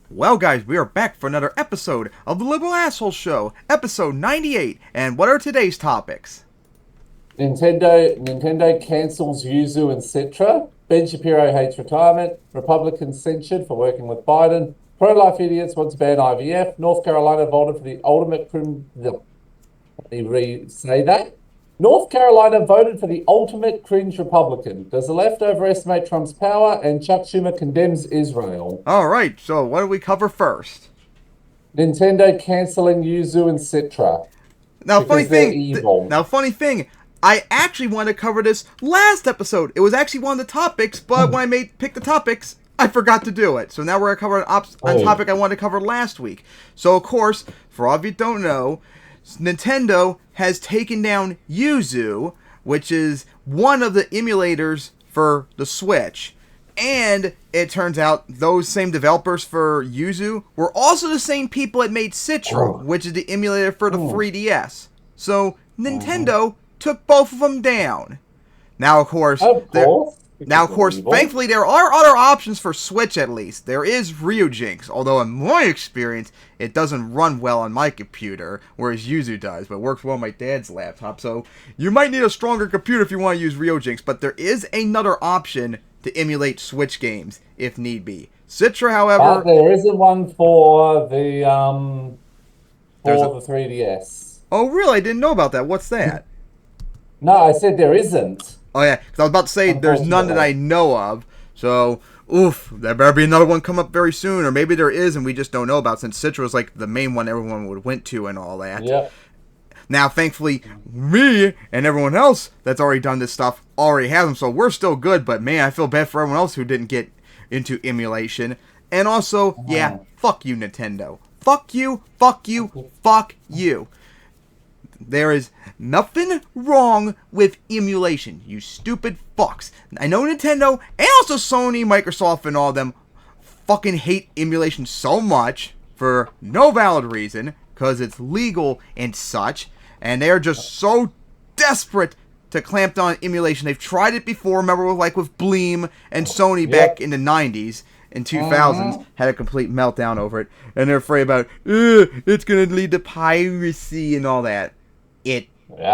Well, guys, we are back for another episode of the Liberal Asshole Show, episode 98. And what are today's topics? Nintendo cancels Yuzu and Citra. Ben Shapiro hates retirement. Republicans censured for working with Biden. Pro-life idiots want to ban IVF. North Carolina voted for the ultimate Let me re-say that. North Carolina voted for the ultimate cringe Republican. Does the left overestimate Trump's power? And Chuck Schumer condemns Israel. Alright, so what do we cover first? Nintendo cancelling Yuzu and Citra. Now, funny Evil. thing, I actually wanted to cover this last episode. It was actually one of the topics, but when I picked the topics, I forgot to do it. So now we're going to cover a topic I wanted to cover last week. So, of course, for all of you who don't know, Nintendo has taken down Yuzu, which is one of the emulators for the Switch. And it turns out those same developers for Yuzu were also the same people that made Citra, which is the emulator for the 3DS. So Nintendo took both of them down. Now, of course, thankfully, there are other options for Switch, at least. There is Ryujinx, although in my experience, it doesn't run well on my computer, whereas Yuzu does, but works well on my dad's laptop. So, you might need a stronger computer if you want to use Ryujinx, but there is another option to emulate Switch games, if need be. Citra, however... there isn't one for the 3DS. Oh, really? I didn't know about that. What's that? No, I said there isn't. Oh, yeah, because I was about to say there's none that I know of. So, there better be another one come up very soon. Or maybe there is and we just don't know about, since Citra was like the main one everyone would went to and all that. Yep. Now, thankfully, me and everyone else that's already done this stuff already has them. So we're still good. But, man, I feel bad for everyone else who didn't get into emulation. And also, yeah, fuck you, Nintendo. Fuck you, fuck you, fuck you. There is nothing wrong with emulation, you stupid fucks. I know Nintendo and also Sony, Microsoft, and all of them fucking hate emulation so much for no valid reason, because it's legal and such, and they're just so desperate to clamp down on emulation. They've tried it before, remember, with Bleem and Sony back in the 90s. In 2000s, had a complete meltdown over it, and they're afraid about, it's going to lead to piracy and all that. It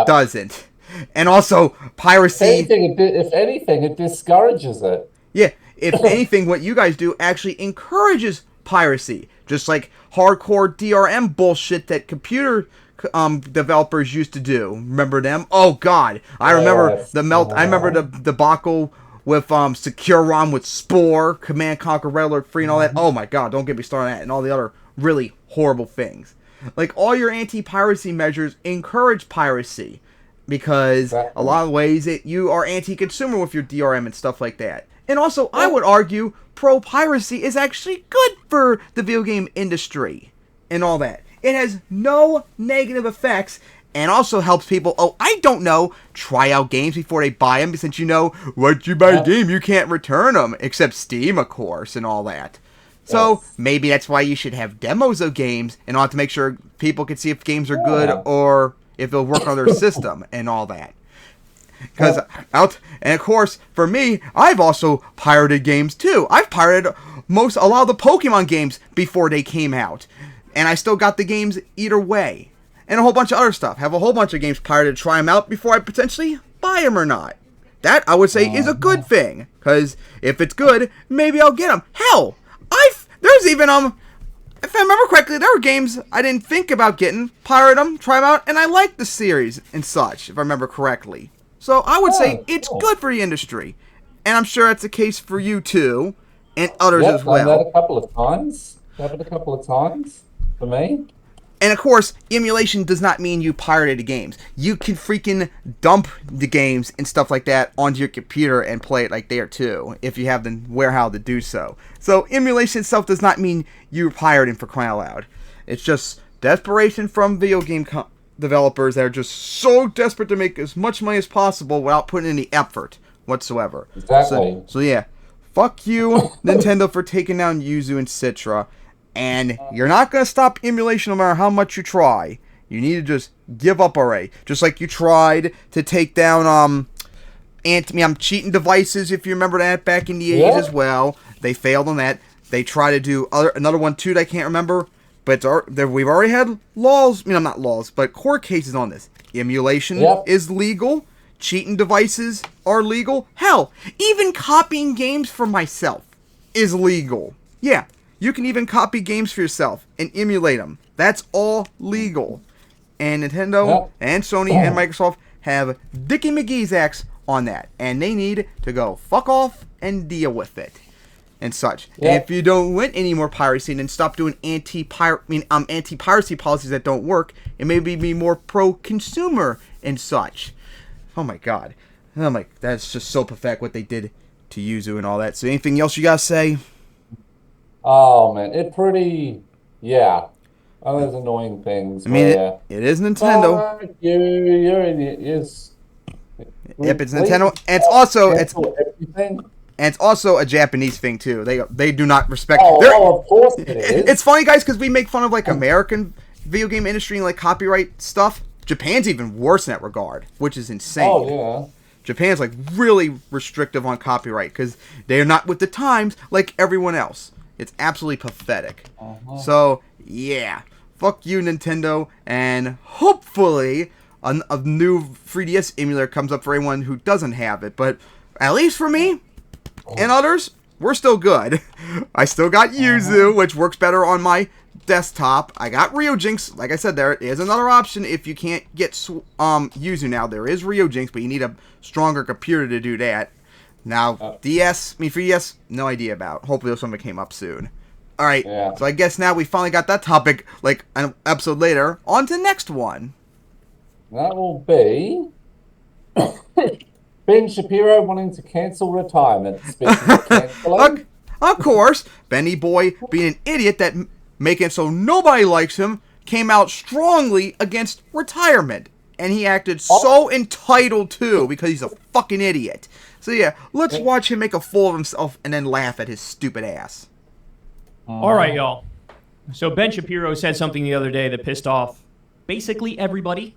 doesn't. And also, piracy... If anything, it discourages it. Yeah, if anything, what you guys do actually encourages piracy. Just like hardcore DRM bullshit that computer developers used to do. Remember them? Oh, God. I remember I remember the debacle with Secure ROM with Spore, Command Conquer Red Alert Free, and all that. Oh, my God, don't get me started on that. And all the other really horrible things. Like, all your anti-piracy measures encourage piracy, because a lot of ways you are anti-consumer with your DRM and stuff like that. And also, I would argue pro-piracy is actually good for the video game industry and all that. It has no negative effects, and also helps people, try out games before they buy them, since once you buy a game, you can't return them, except Steam, of course, and all that. So, maybe that's why you should have demos of games in order to make sure people can see if games are good or if they'll work on their system and all that. And of course, for me, I've also pirated games too. I've pirated a lot of the Pokemon games before they came out. And I still got the games either way. And a whole bunch of other stuff. Have a whole bunch of games pirated to try them out before I potentially buy them or not. That, I would say, is a good thing. Because if it's good, maybe I'll get them. Hell! There's even, if I remember correctly, there were games I didn't think about getting, pirate them, try them out, and I liked the series and such, if I remember correctly. So I would say it's good for the industry. And I'm sure that's the case for you too, and others as well. I've done that a couple of times for me. And of course, emulation does not mean you pirated the games. You can freaking dump the games and stuff like that onto your computer and play it like there too, if you have the wherewithal to do so. So emulation itself does not mean you're pirating, for crying out loud. It's just desperation from video game developers that are just so desperate to make as much money as possible without putting any effort whatsoever. Exactly. So yeah, fuck you, Nintendo, for taking down Yuzu and Citra. And you're not going to stop emulation no matter how much you try. You need to just give up already. Just like you tried to take down cheating devices, if you remember that, back in the 80s as well. They failed on that. They try to do another one too that I can't remember, but we've already had laws. Not laws, but court cases on this. Emulation is legal. Cheating devices are legal. Hell, even copying games for myself is legal. Yeah, you can even copy games for yourself and emulate them. That's all legal. And Nintendo and Sony and Microsoft have Dickie McGee's axe on that, and they need to go fuck off and deal with it and such. And if you don't want any more piracy, then stop doing anti-piracy policies that don't work, and maybe be more pro-consumer and such. Oh my god. That's just so pathetic what they did to Yuzu and all that. So anything else you guys say? Oh man, Oh, there's annoying things. I mean, it is Nintendo. You're in it. Yes. Yep, it's Nintendo, and it's also a Japanese thing too. They do not respect. Of course it is. It's funny, guys, because we make fun of like American video game industry and like copyright stuff. Japan's even worse in that regard, which is insane. Oh yeah. Japan's like really restrictive on copyright because they are not with the times like everyone else. It's absolutely pathetic. So yeah. Fuck you, Nintendo, and hopefully a new 3DS emulator comes up for anyone who doesn't have it. But at least for me and others, we're still good. I still got Yuzu, which works better on my desktop. I got Ryujinx. Like I said, there is another option if you can't get Yuzu now. There is Ryujinx, but you need a stronger computer to do that. Now, 3DS, no idea about. Hopefully something came up soon. Alright, so I guess now we finally got that topic, like, an episode later. On to the next one. That will be... Ben Shapiro wanting to cancel retirement. Speaking of cancelling... Of course, Benny Boy, being an idiot that making it so nobody likes him, came out strongly against retirement. And he acted so entitled, too, because he's a fucking idiot. So yeah, let's watch him make a fool of himself and then laugh at his stupid ass. All right, y'all. So Ben Shapiro said something the other day that pissed off basically everybody.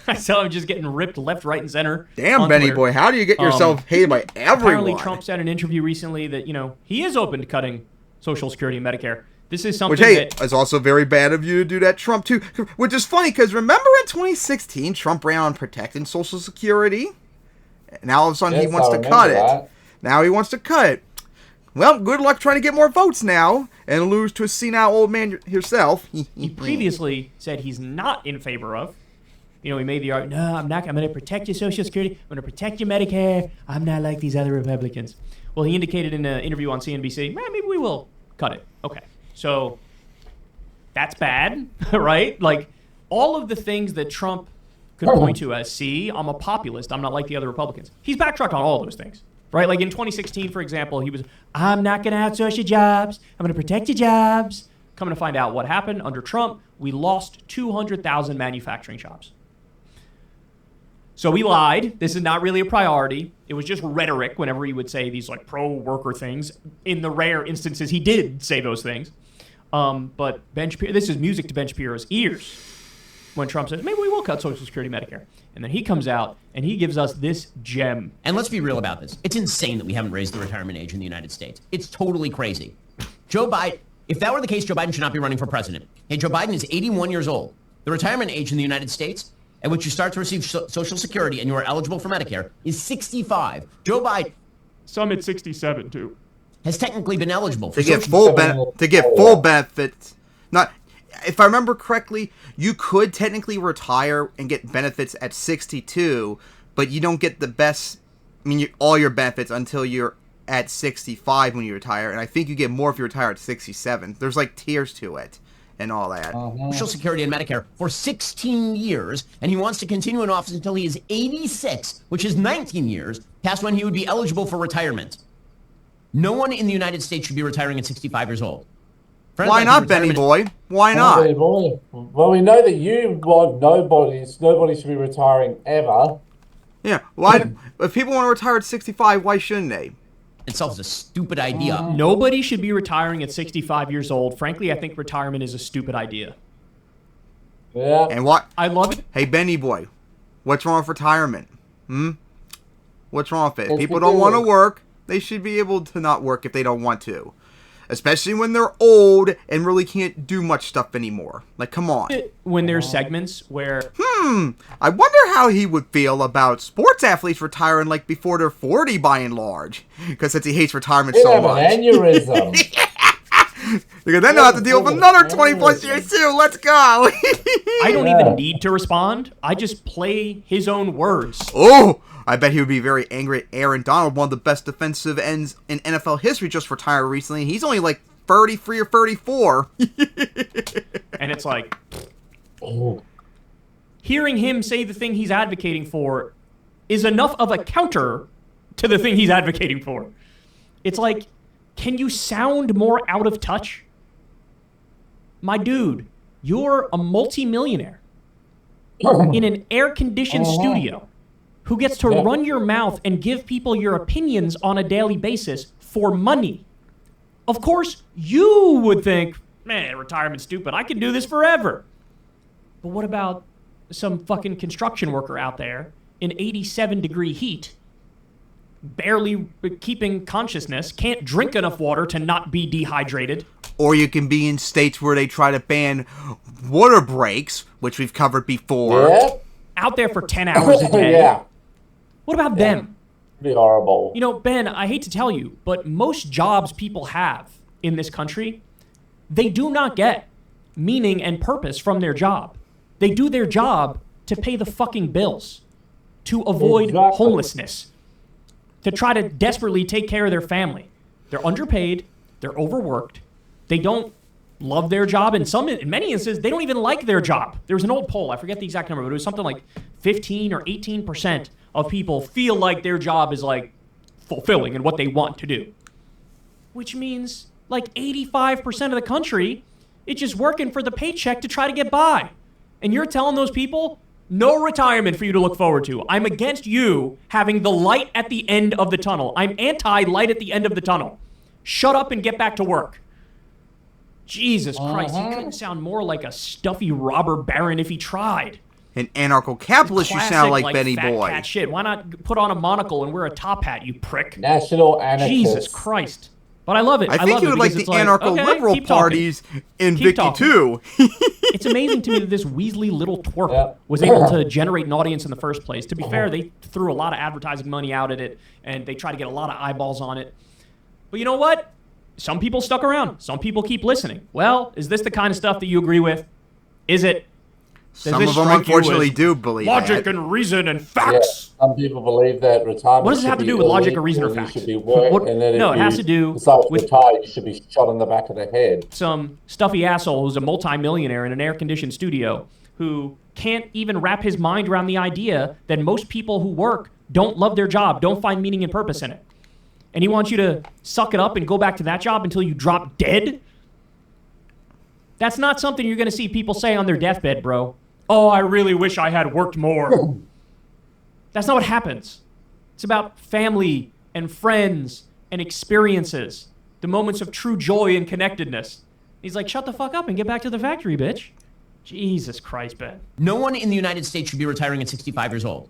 I saw him just getting ripped left, right, and center. Damn, Benny Twitter. Boy, how do you get yourself hated by everyone? Apparently, Trump said in an interview recently that, he is open to cutting Social Security and Medicare. This is something it's also very bad of you to do that, Trump, too. Which is funny, because remember in 2016, Trump ran on protecting Social Security? Now all of a sudden he wants to cut it. Now he wants to cut it. Well, good luck trying to get more votes now and lose to a senile old man yourself. He previously said he's not in favor of. He made the argument, no, I'm not. I'm going to protect your Social Security. I'm going to protect your Medicare. I'm not like these other Republicans. Well, he indicated in an interview on CNBC, maybe we will cut it. Okay. So that's bad, right? Like all of the things that Trump could point to as, I'm a populist. I'm not like the other Republicans. He's backtracked on all those things. Right? Like in 2016, for example, he was, I'm not going to outsource your jobs. I'm going to protect your jobs. Coming to find out what happened under Trump, we lost 200,000 manufacturing jobs. So we lied. This is not really a priority. It was just rhetoric whenever he would say these like pro-worker things. In the rare instances, he did say those things. But Ben Shapiro, this is music to Ben Shapiro's ears when Trump says, maybe we will cut Social Security, Medicare. And then he comes out and he gives us this gem. And let's be real about this. It's insane that we haven't raised the retirement age in the United States. It's totally crazy. Joe Biden, if that were the case, Joe Biden should not be running for president. Hey, Joe Biden is 81 years old. The retirement age in the United States at which you start to receive Social Security and you are eligible for Medicare is 65. Joe Biden... Some at 67, too. ...has technically been eligible for to get full benefits. Not... If I remember correctly, you could technically retire and get benefits at 62, but you don't get the best, all your benefits until you're at 65 when you retire, and I think you get more if you retire at 67. There's like tiers to it and all that. Social Security and Medicare for 16 years, and he wants to continue in office until he is 86, which is 19 years past when he would be eligible for retirement. No one in the United States should be retiring at 65 years old. Why not, Benny Boy? Why not? Benny Boy. Well, we know that you want nobody should be retiring ever. Yeah, why? If people want to retire at 65, why shouldn't they? Itself is a stupid idea. Nobody should be retiring at 65 years old. Frankly, I think retirement is a stupid idea. Yeah. And what? I love it. Hey, Benny Boy, what's wrong with retirement? What's wrong with it? If people don't want to work, they should be able to not work if they don't want to. especially when they're old and really can't do much stuff anymore. Like, come on. When there's segments where I wonder how he would feel about sports athletes retiring like before they're 40 by and large. Because since he hates retirement He'd so have much. an aneurysm. Because then they'll have to deal with another 20 plus years too. Let's go. I don't even need to respond. I just play his own words. Oh, I bet he would be very angry at Aaron Donald, one of the best defensive ends in NFL history, just retired recently. He's only like 33 or 34. And it's like, Oh. hearing him say the thing he's advocating for is enough of a counter to the thing he's advocating for. It's like, can you sound more out of touch? My dude, you're a multimillionaire in an air-conditioned studio who gets to run your mouth and give people your opinions on a daily basis for money. Of course, you would think, man, retirement's stupid. I can do this forever. But what about some fucking construction worker out there in 87-degree heat, barely keeping consciousness, can't drink enough water to not be dehydrated? Or you can be in states where they try to ban water breaks, which we've covered before. Yeah. Out there for 10 hours a day. Yeah. What about them? Be horrible. You know, Ben, I hate to tell you, but most jobs people have in this country, they do not get meaning and purpose from their job. They do their job to pay the fucking bills, to avoid Exactly. homelessness, to try to desperately take care of their family. They're underpaid, they're overworked, they don't love their job. In many instances, they don't even like their job. There was an old poll, I forget the exact number, but it was something like 15 or 18% of people feel like their job is like fulfilling and what they want to do. Which means like 85% of the country is just working for the paycheck to try to get by. And you're telling those people, no retirement for you to look forward to. I'm against you having the light at the end of the tunnel. I'm anti-light at the end of the tunnel. Shut up and get back to work. Jesus Christ, he couldn't sound more like a stuffy robber baron if he tried. An anarcho-capitalist, you sound like Benny fat Boy. cat shit. Why not put on a monocle and wear a top hat, you prick? National anarchist. Jesus Christ. But I love it. I think love you it would like because the it's anarcho-liberal keep talking. parties in Keep Vicky talking. too. It's amazing to me that this Weasley little twerp was able to generate an audience in the first place. To be fair, they threw a lot of advertising money out at it, and they tried to get a lot of eyeballs on it. But you know what? Some people stuck around. Some people keep listening. Well, is this the kind of stuff that you agree with? Is it? Some of them, unfortunately, do believe logic that. and reason and Yeah. facts. Some people believe that retirement. What does it have to do with logic or reason or illegal, facts? You should be work, What- and then no, if it has you to do decide to with- retire, you should be shot in the back of the head. Some stuffy asshole who's a multimillionaire in an air-conditioned studio who can't even wrap his mind around the idea that most people who work don't love their job, don't find meaning and purpose in it. And he wants you to suck it up and go back to that job until you drop dead? That's not something you're going to see people say on their deathbed, bro. Oh, I really wish I had worked more. That's not what happens. It's about family and friends and experiences, the moments of true joy and connectedness. He's like, shut the fuck up and get back to the factory, bitch. Jesus Christ, Ben. No one in the United States should be retiring at 65 years old.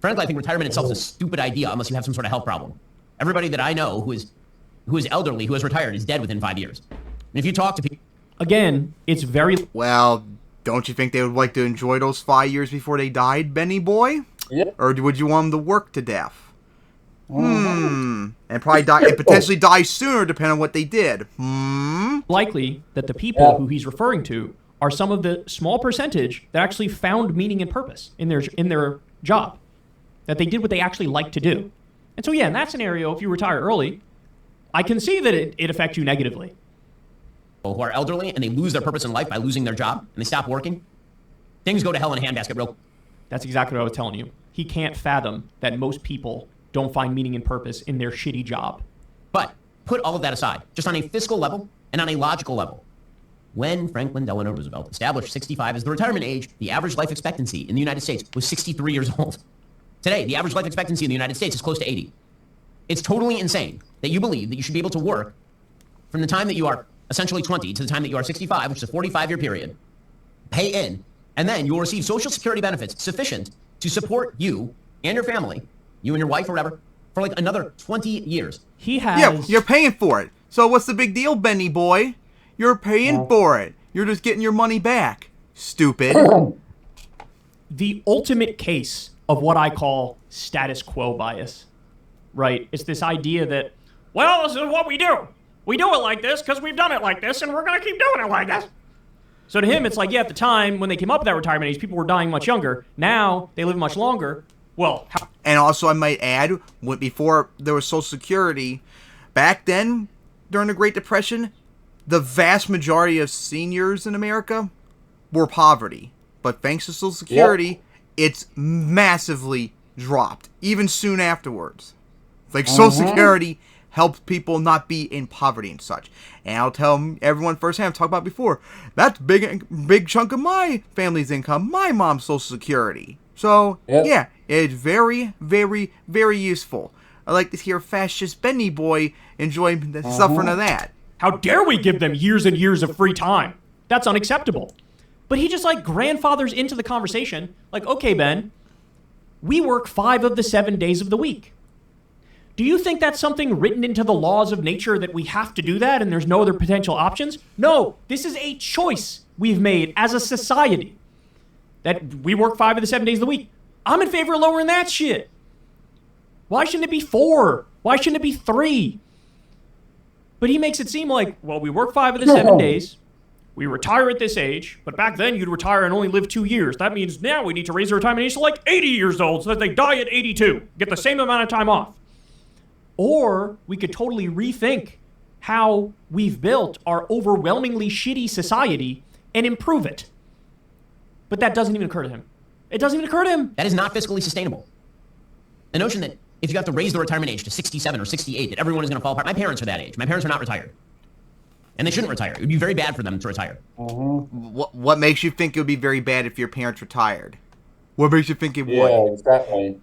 Frankly, I think retirement itself is a stupid idea unless you have some sort of health problem. Everybody that I know who is elderly, who has retired, is dead within 5 years. And if you talk to people... Again, it's very... Well, don't you think they would like to enjoy those 5 years before they died, Benny Boy? Yeah. Or would you want them to work to death? And probably die, and potentially die sooner, depending on what they did. likely that the people who he's referring to are some of the small percentage that actually found meaning and purpose in their job, that they did what they actually like to do. And so, yeah, in that scenario, if you retire early, I can see that it affects you negatively. who are elderly and they lose their purpose in life by losing their job and they stop working, things go to hell in a handbasket real. That's exactly what I was telling you. He can't fathom that most people don't find meaning and purpose in their shitty job. But put all of that aside, just on a fiscal level and on a logical level. When Franklin Delano Roosevelt established 65 as the retirement age, the average life expectancy in the United States was 63 years old. Today, the average life expectancy in the United States is close to 80. It's totally insane that you believe that you should be able to work from the time that you are essentially 20 to the time that you are 65, which is a 45-year period, pay in, and then you will receive Social Security benefits sufficient to support you and your family, you and your wife or whatever, for like another 20 years. He has... Yeah, you're paying for it. So what's the big deal, Benny boy? You're paying for it. You're just getting your money back. Stupid. The ultimate case of what I call status quo bias, right? It's this idea that, well, this is what we do. We do it like this because we've done it like this, and we're going to keep doing it like this. So to him, it's like, yeah, at the time when they came up with that retirement age, people were dying much younger. Now they live much longer. Well, and also I might add, before there was Social Security, back then, during the Great Depression, the vast majority of seniors in America were poverty. But thanks to Social Security, it's massively dropped, even soon afterwards. It's like Social Security helps people not be in poverty and such. And I'll tell everyone firsthand, I've talked about before, that's big chunk of my family's income, my mom's Social Security. So, yeah, it's very, very, very useful. I like to hear fascist Benny boy enjoy the suffering of that. How dare we give them years and years of free time? That's unacceptable. But he just like grandfathers into the conversation. Like, okay, Ben, we work 5 of the 7 days of the week. Do you think that's something written into the laws of nature that we have to do that and there's no other potential options? No, this is a choice we've made as a society. That we work 5 of the 7 days of the week. I'm in favor of lowering that shit. Why shouldn't it be 4? Why shouldn't it be 3? But he makes it seem like, well, we work 5 of the 7 days. We retire at this age, but back then you'd retire and only live 2 years. That means now we need to raise the retirement age to like 80 years old so that they die at 82. Get the same amount of time off. Or we could totally rethink how we've built our overwhelmingly shitty society and improve it. But that doesn't even occur to him. It doesn't even occur to him. That is not fiscally sustainable. The notion that if you have to raise the retirement age to 67 or 68, that everyone is going to fall apart. My parents are that age. My parents are not retired. And they shouldn't retire. It would be very bad for them to retire. What makes you think it would be very bad if your parents retired? What makes you think it would? Yeah, exactly.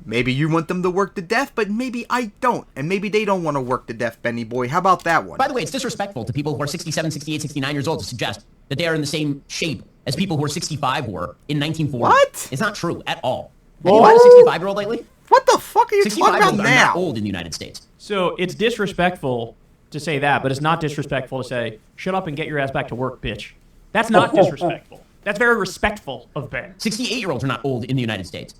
Maybe you want them to work to death, but maybe I don't. And maybe they don't want to work to death, Benny boy. How about that one? By the way, it's disrespectful to people who are 67, 68, 69 years old to suggest that they are in the same shape as people who are 65 were in 1940. What? It's not true at all. Have you met a 65-year-old lately? What the fuck are you talking about 65-year-olds are now? not old in the United States. So it's disrespectful to say that, but it's not disrespectful to say, shut up and get your ass back to work, bitch. That's not disrespectful. That's very respectful of Ben. 68-year-olds are not old in the United States.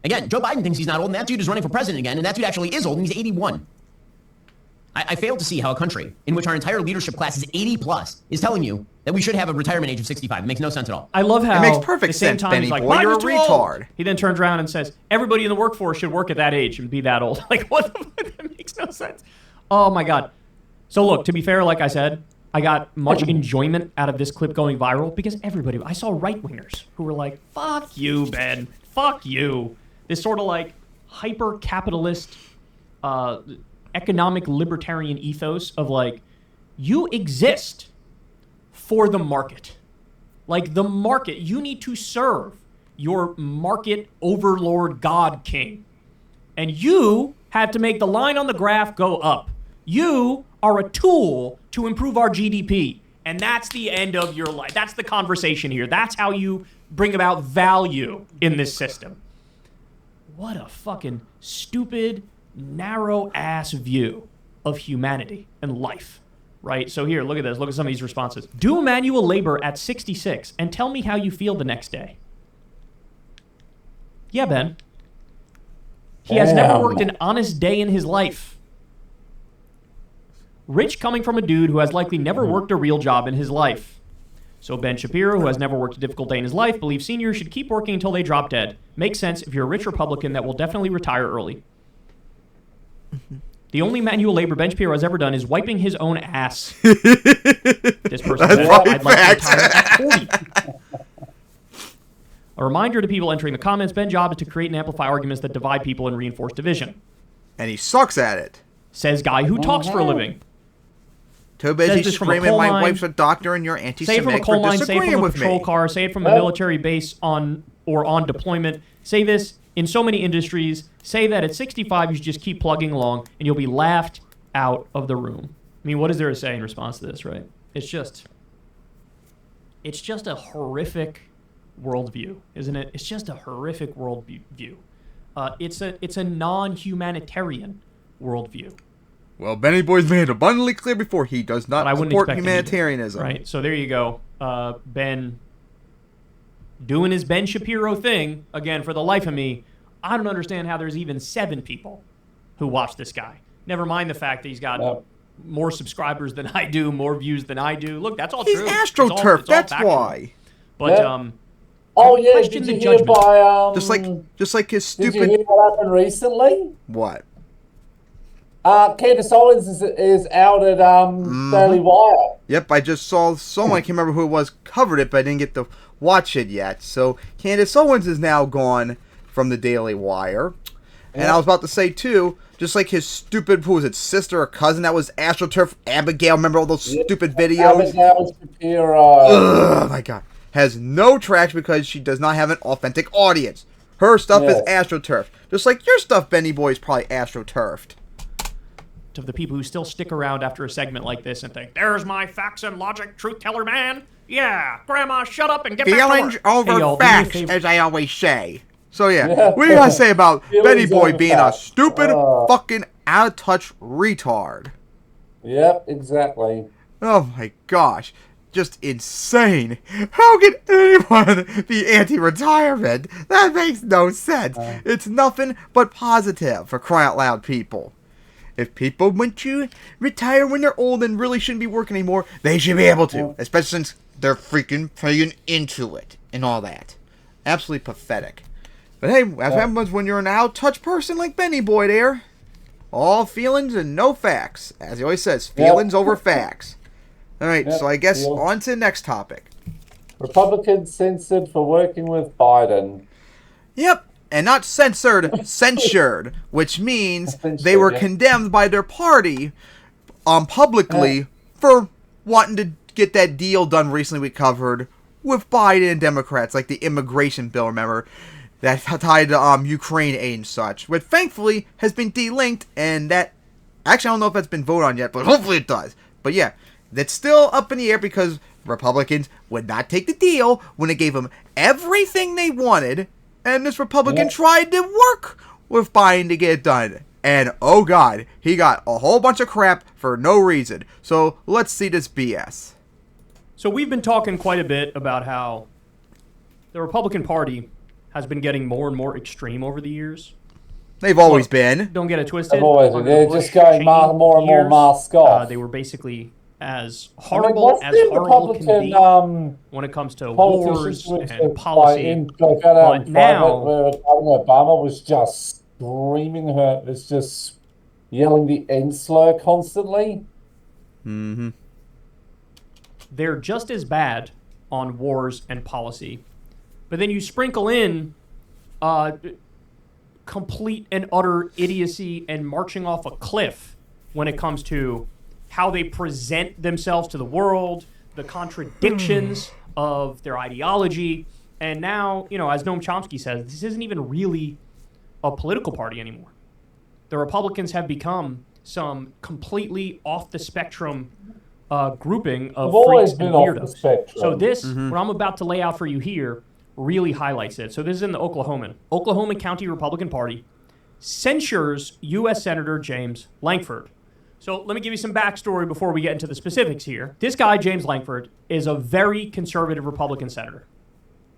Again, Joe Biden thinks he's not old, and that dude is running for president again, and that dude actually is old, and he's 81. I fail to see how a country in which our entire leadership class is 80-plus is telling you that we should have a retirement age of 65. It makes no sense at all. I love how it makes perfect at the same sense, time Benny he's like, boy, you're a too old. retard. He then turns around and says, everybody in the workforce should work at that age and be that old. Like, what the fuck? That makes no sense. Oh, my God. So, look, to be fair, like I said, I got much enjoyment out of this clip going viral because everybody, I saw right-wingers who were like, fuck you, Ben. Fuck you. This sort of like hyper-capitalist, economic libertarian ethos of like, you exist for the market. Like the market, you need to serve your market overlord God king. And you have to make the line on the graph go up. You are a tool to improve our GDP. And that's the end of your life. That's the conversation here. That's how you bring about value in this system. What a fucking stupid, narrow-ass view of humanity and life, right? So here, look at this. Look at some of these responses. Do manual labor at 66 and tell me how you feel the next day. Yeah, Ben. He has never worked an honest day in his life. Rich coming from a dude who has likely never worked a real job in his life. So Ben Shapiro, who has never worked a difficult day in his life, believes seniors should keep working until they drop dead. Makes sense if you're a rich Republican that will definitely retire early. The only manual labor Ben Shapiro has ever done is wiping his own ass. This person said, I'd like to retire at 40. A reminder to people entering the comments, Ben's job is to create and amplify arguments that divide people and reinforce division. And he sucks at it. Says guy who talks for a living. Too busy screaming, my wife's a doctor and you're anti-Semitic say it from a coal mine, say it from a with patrol me. car, say it from a military base on deployment. Say this in so many industries. Say that at 65 you should just keep plugging along and you'll be laughed out of the room. I mean, what is there to say in response to this, right? It's just a horrific worldview, isn't it? It's just a horrific worldview. It's a non-humanitarian worldview. Well, Benny Boy's made it abundantly clear before he does not support humanitarianism. Right, so there you go. Ben doing his Ben Shapiro thing. Again, for the life of me, I don't understand how there's even 7 people who watch this guy. Never mind the fact that he's got more subscribers than I do, more views than I do. Look, that's all He's true. AstroTurf, that's why. But, oh, yeah, did you hear by... Just like his stupid... Did you hear what happened recently? What? Candace Owens is out at Daily Wire. Yep, I just saw someone, I can't remember who it was, covered it, but I didn't get to watch it yet. So Candace Owens is now gone from the Daily Wire. And I was about to say, too, just like his stupid, who was it, sister or cousin that was AstroTurf, Abigail, remember all those stupid videos? Abigail Shapiro. Oh, my God. Has no traction because she does not have an authentic audience. Her stuff is AstroTurf. Just like your stuff, Benny Boy, is probably AstroTurfed. Of the people who still stick around after a segment like this and think, there's my facts and logic truth teller man. Yeah, Grandma, shut up and get back to Feelings work. over facts, as I always say. So yeah, what do you gotta say about Benny Boy being a stupid, fucking, out-of-touch retard? Yep, exactly. Oh my gosh. Just insane. How can anyone be anti-retirement? That makes no sense. It's nothing but positive, for crying out loud, people. If people want to retire when they're old and really shouldn't be working anymore, they should be able to. Especially since they're freaking paying into it and all that. Absolutely pathetic. But hey, what happens when you're an out-touch person like Benny Boy there? All feelings and no facts. As he always says, feelings over facts. Alright, so I guess on to the next topic. Republicans censored for working with Biden. Yep. And not censored, censured, which means they were condemned by their party publicly for wanting to get that deal done recently we covered with Biden and Democrats, like the immigration bill, remember, that tied to Ukraine aid and such, which thankfully has been delinked, and that, actually I don't know if that's been voted on yet, but hopefully it does. But yeah, that's still up in the air because Republicans would not take the deal when it gave them everything they wanted. And this Republican tried to work with Biden to get it done. And, oh God, he got a whole bunch of crap for no reason. So, let's see this BS. So, we've been talking quite a bit about how the Republican Party has been getting more and more extreme over the years. They've always been. Don't get it twisted. They've always been. They're just going more and more mask off. They were basically as horrible as horrible can be when it comes to wars and policy. But now, where Obama was just screaming just yelling the N slur constantly. Mm-hmm. They're just as bad on wars and policy. But then you sprinkle in complete and utter idiocy and marching off a cliff when it comes to how they present themselves to the world, the contradictions of their ideology. And now, as Noam Chomsky says, this isn't even really a political party anymore. The Republicans have become some completely off-the-spectrum grouping of freaks and weirdos. So this, what I'm about to lay out for you here, really highlights it. So this is in the Oklahoma County Republican Party censures U.S. Senator James Lankford. So let me give you some backstory before we get into the specifics here. This guy, James Lankford, is a very conservative Republican senator.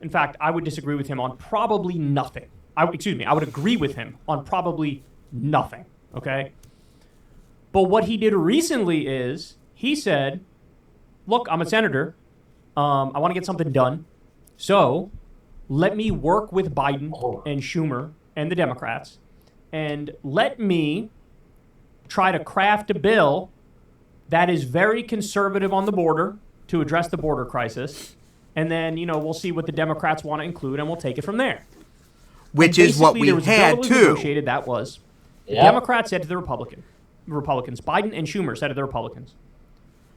In fact, I would disagree with him on probably nothing. I would agree with him on probably nothing, okay? But what he did recently is he said, look, I'm a senator. I want to get something done. So let me work with Biden and Schumer and the Democrats, and let me try to craft a bill that is very conservative on the border to address the border crisis. And then, we'll see what the Democrats want to include, and we'll take it from there. Which is what we had, too. Negotiated, that was. The Democrats said to the Republicans, Biden and Schumer said to the Republicans,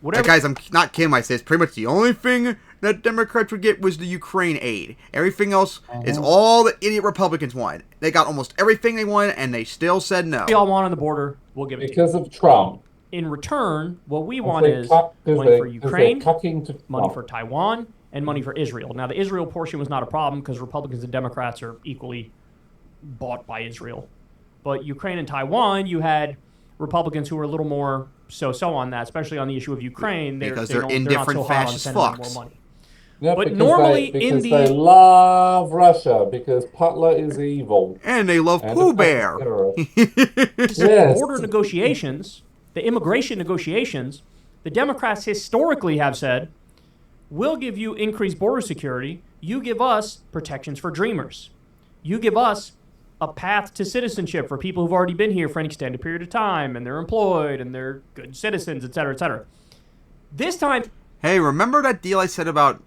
whatever. Guys, I'm not kidding when I say it's pretty much the only thing that Democrats would get was the Ukraine aid. Everything else is all the idiot Republicans wanted. They got almost everything they wanted, and they still said no. We all want on the border, we'll give it to you. Because of Trump. In return, what we want is money for Ukraine, money for Taiwan, and money for Israel. Now, the Israel portion was not a problem because Republicans and Democrats are equally bought by Israel. But Ukraine and Taiwan, you had Republicans who are a little more so-so on that, especially on the issue of Ukraine. Because they're not indifferent so hot on fascist sending them fucks. more money. Yeah, But because normally they love Russia because Putler is evil. And they love And Pooh a Bear. terrorist. Yes. Border negotiations, the immigration negotiations, the Democrats historically have said, we'll give you increased border security. You give us protections for dreamers. You give us a path to citizenship for people who've already been here for an extended period of time and they're employed and they're good citizens, et cetera, et cetera. This time... Hey, remember that deal I said about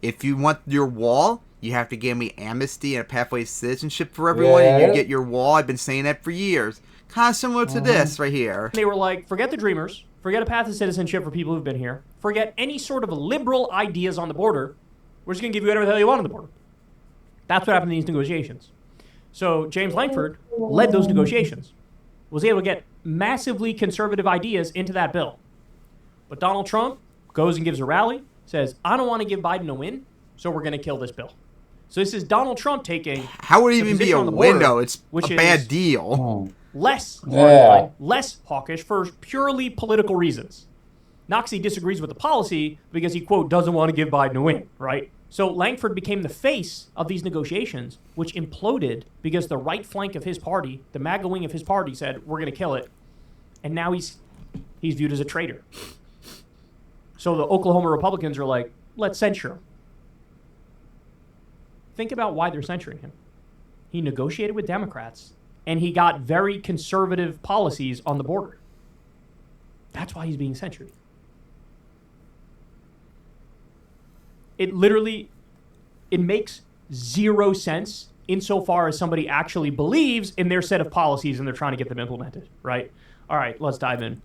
if you want your wall, you have to give me amnesty and a pathway to citizenship for everyone, and you get your wall? I've been saying that for years. Kind of similar to this right here. They were like, forget the dreamers, forget a path to citizenship for people who've been here, forget any sort of liberal ideas on the border. We're just going to give you whatever the hell you want on the border. That's what happened in these negotiations. So James Lankford led those negotiations, was able to get massively conservative ideas into that bill. But Donald Trump goes and gives a rally, says, I don't want to give Biden a win, so we're going to kill this bill. So this is Donald Trump taking... How would it even be a window? It's which a bad deal. Less hardline, less hawkish for purely political reasons. Not because he disagrees with the policy, because he, quote, doesn't want to give Biden a win, right? So Lankford became the face of these negotiations, which imploded because the right flank of his party, the MAGA wing of his party, said, we're going to kill it. And now he's viewed as a traitor. So the Oklahoma Republicans are like, let's censure him. Think about why they're censuring him. He negotiated with Democrats, and he got very conservative policies on the border. That's why he's being censured. It makes zero sense insofar as somebody actually believes in their set of policies and they're trying to get them implemented, right? All right, let's dive in.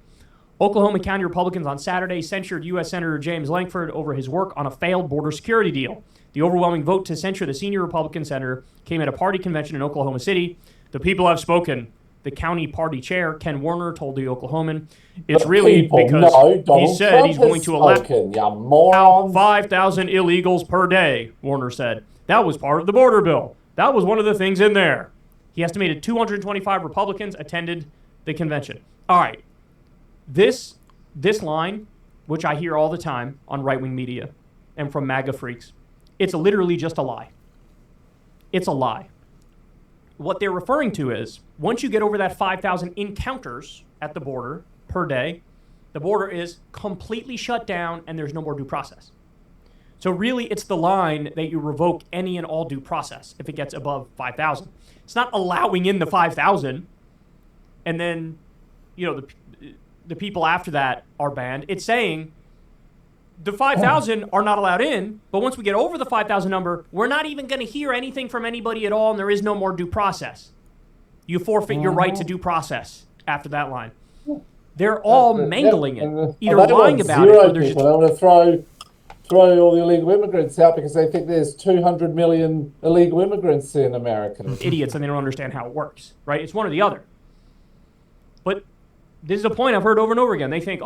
Oklahoma County Republicans on Saturday censured U.S. Senator James Lankford over his work on a failed border security deal. The overwhelming vote to censure the senior Republican senator came at a party convention in Oklahoma City. The people have spoken. The county party chair, Ken Warner, told the Oklahoman, it's really because he said he's going to allow 5,000 illegals per day, Warner said. That was part of the border bill. That was one of the things in there. He estimated 225 Republicans attended the convention. All right. This line, which I hear all the time on right-wing media and from MAGA freaks, it's literally just a lie. It's a lie. What they're referring to is, once you get over that 5,000 encounters at the border per day, the border is completely shut down and there's no more due process. So really, it's the line that you revoke any and all due process if it gets above 5,000. It's not allowing in the 5,000 and then, the people after that are banned. It's saying the 5,000 are not allowed in, but once we get over the 5,000 number, we're not even going to hear anything from anybody at all, and there is no more due process. You forfeit your right to due process after that line. They're all mangling it, either lying about it or they're just... They want to throw all the illegal immigrants out because they think there's 200 million illegal immigrants in America. Idiots, and they don't understand how it works, right? It's one or the other. But this is a point I've heard over and over again. They think,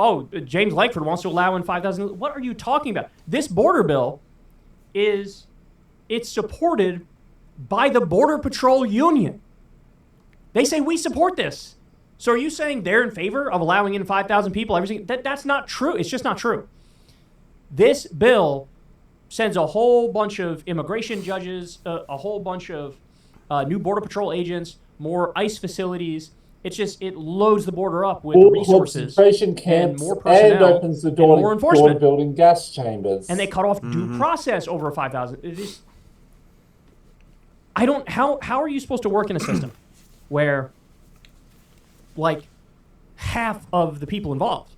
James Lankford wants to allow in 5,000. What are you talking about? This border bill it's supported by the Border Patrol Union. They say, we support this. So are you saying they're in favor of allowing in 5,000 people? That's not true. It's just not true. This bill sends a whole bunch of immigration judges, a whole bunch of new Border Patrol agents, more ICE facilities. It loads the border up with resources and more personnel and opens the door and more enforcement. Door building gas chambers. And they cut off due process over 5,000. How are you supposed to work in a system where like half of the people involved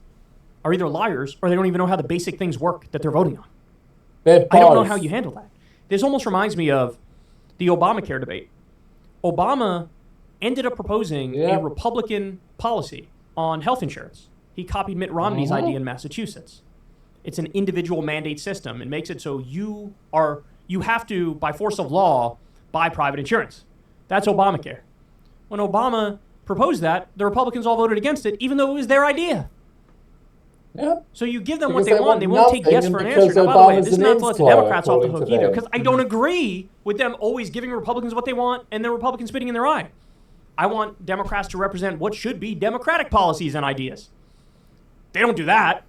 are either liars or they don't even know how the basic things work that they're voting on? I don't know how you handle that. This almost reminds me of the Obamacare debate. Obama ended up proposing a Republican policy on health insurance. He copied Mitt Romney's idea in Massachusetts. It's an individual mandate system. It makes it so you have to, by force of law, buy private insurance. That's Obamacare. When Obama proposed that, the Republicans all voted against it, even though it was their idea. Yeah. So you give them what they want. They won't take yes for an answer. Now, by the way, this is not to let the Democrats off the hook either, because I don't agree with them always giving Republicans what they want and then Republicans spitting in their eye. I want Democrats to represent what should be Democratic policies and ideas. They don't do that.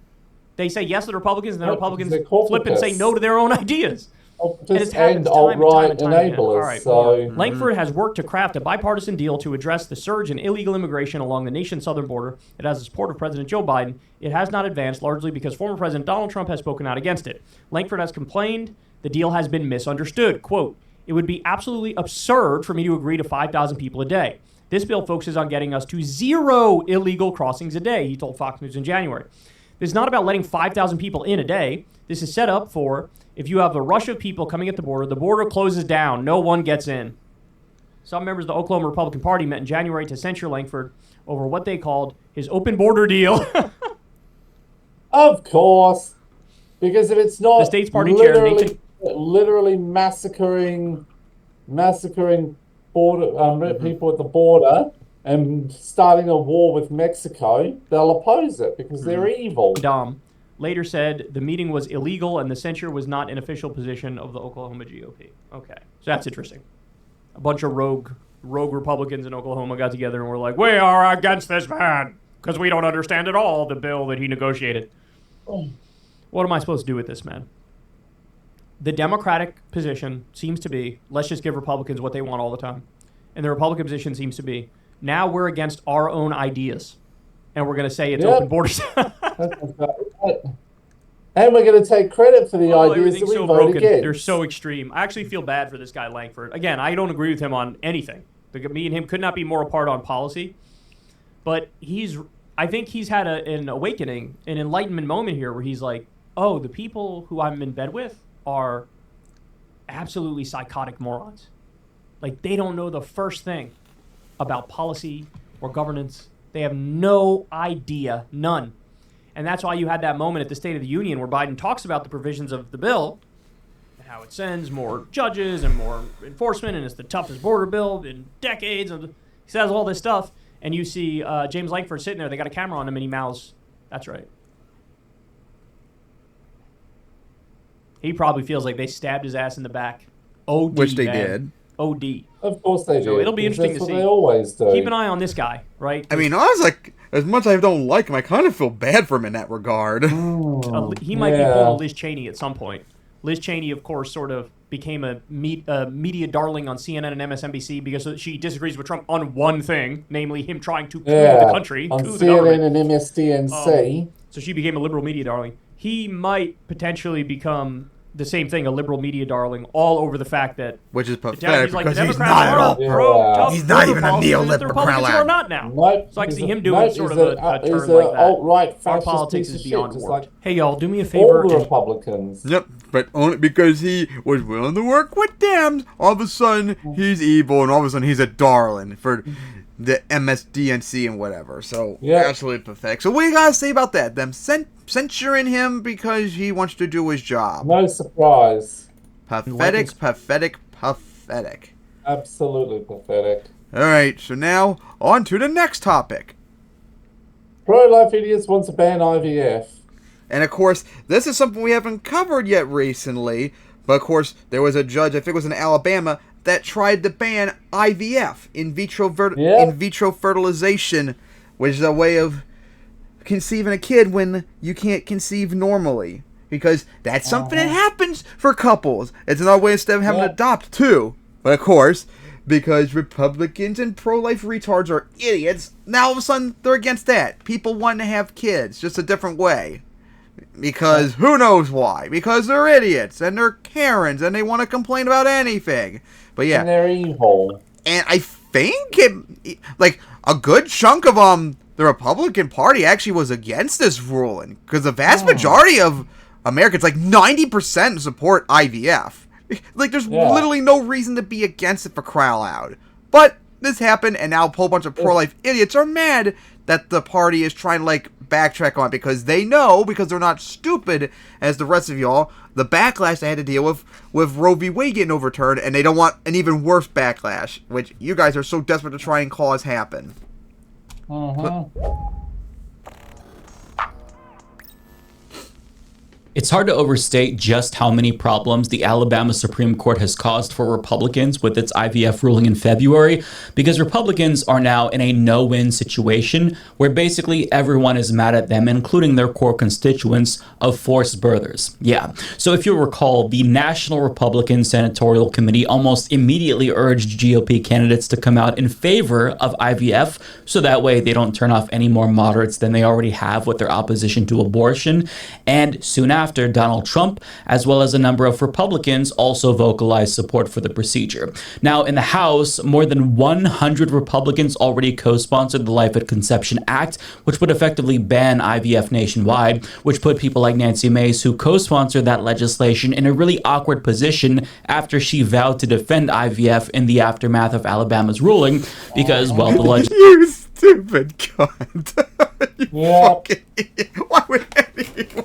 They say yes to the Republicans, and the Republicans flip and say no to their own ideas. And alt-right enablers. All right, so Lankford has worked to craft a bipartisan deal to address the surge in illegal immigration along the nation's southern border. It has the support of President Joe Biden. It has not advanced, largely because former President Donald Trump has spoken out against it. Lankford has complained the deal has been misunderstood. Quote, "It would be absolutely absurd for me to agree to 5,000 people a day. This bill focuses on getting us to 0 illegal crossings a day," he told Fox News in January. This is not about letting 5,000 people in a day. This is set up for if you have a rush of people coming at the border closes down, no one gets in. Some members of the Oklahoma Republican Party met in January to censure Lankford over what they called his open border deal. Of course, because if it's not the state's party chair, literally massacring border people at the border and starting a war with Mexico, they'll oppose it because they're evil. Dom later said the meeting was illegal and the censure was not an official position of the Oklahoma GOP. Okay, so that's interesting. A bunch of rogue Republicans in Oklahoma got together and were like, "We are against this man because we don't understand at all the bill that he negotiated." What am I supposed to do with this, man? The Democratic position seems to be, let's just give Republicans what they want all the time. And the Republican position seems to be, now we're against our own ideas. And we're going to say it's open borders. And we're going to take credit for the ideas that we voted against. They're so extreme. I actually feel bad for this guy, Lankford. Again, I don't agree with him on anything. Me and him could not be more apart on policy. But I think he's had an awakening, an enlightenment moment here where he's like, oh, the people who I'm in bed with are absolutely psychotic morons. Like, they don't know the first thing about policy or governance. They have no idea, none. And that's why you had that moment at the State of the Union where Biden talks about the provisions of the bill, how it sends more judges and more enforcement, and it's the toughest border bill in decades. He says all this stuff, and you see James Lankford sitting there. They got a camera on him, and he mouths, "That's right." He probably feels like they stabbed his ass in the back. OD, which they man. did. OD. Of course they So did. it'll be interesting to see. They always do. Keep an eye on this guy, right? I mean, I was like, as much as I don't like him, I kind of feel bad for him in that regard. He might be pulling a Liz Cheney at some point. Liz Cheney, of course, sort of became a media darling on CNN and MSNBC because she disagrees with Trump on one thing, namely him trying to coup the country, on coup CNN the government. and MSDNC. So she became a liberal media darling. He might potentially become the same thing, a liberal media darling, all over the fact that Which is pathetic like, because the he's Democrats not at all. pro-tough He's not even a policies, and the neoliberal Republicans crowd. are not now. Nope. So I can see him doing sort of a turn like that. Alt-right Our fascist politics piece is of beyond shit, just warped. like Hey, y'all, do me a favor. all the Republicans. Yep, but only because he was willing to work with them. All of a sudden, he's evil, and all of a sudden, he's a darling for the MSDNC and whatever. So, absolutely pathetic. So, what do you guys say about that? Them censuring him because he wants to do his job. No surprise. Pathetic. Absolutely pathetic. Alright, so now, on to the next topic. Pro-life idiots want to ban IVF. And of course, this is something we haven't covered yet recently. But of course, there was a judge, I think it was in Alabama, that tried to ban IVF, in vitro fertilization, which is a way of conceiving a kid when you can't conceive normally. Because that's something that happens for couples. It's another way instead of having to adopt too. But of course, because Republicans and pro-life retards are idiots, now all of a sudden they're against that. People want to have kids, just a different way. Because who knows why? Because they're idiots and they're Karens and they want to complain about anything. But yeah, And they're evil. and I think like a good chunk of the Republican Party actually was against this ruling because the vast majority of Americans, like 90%, support IVF. Like there's literally no reason to be against it for crying out loud. But this happened, and now a whole bunch of pro-life idiots are mad that the party is trying to like backtrack on it because they know, because they're not stupid as the rest of y'all, the backlash they had to deal with Roe v. Wade getting overturned, and they don't want an even worse backlash, which you guys are so desperate to try and cause happen. It's hard to overstate just how many problems the Alabama Supreme Court has caused for Republicans with its IVF ruling in February, because Republicans are now in a no-win situation where basically everyone is mad at them, including their core constituents of forced birthers. Yeah. So if you'll recall, the National Republican Senatorial Committee almost immediately urged GOP candidates to come out in favor of IVF, so that way they don't turn off any more moderates than they already have with their opposition to abortion. And soon after, Donald Trump, as well as a number of Republicans, also vocalized support for the procedure. Now, in the House, more than 100 Republicans already co-sponsored the Life at Conception Act, which would effectively ban IVF nationwide, which put people like Nancy Mace, who co-sponsored that legislation, in a really awkward position after she vowed to defend IVF in the aftermath of Alabama's ruling, because, well, the You stupid cunt. Yeah. Why would anyone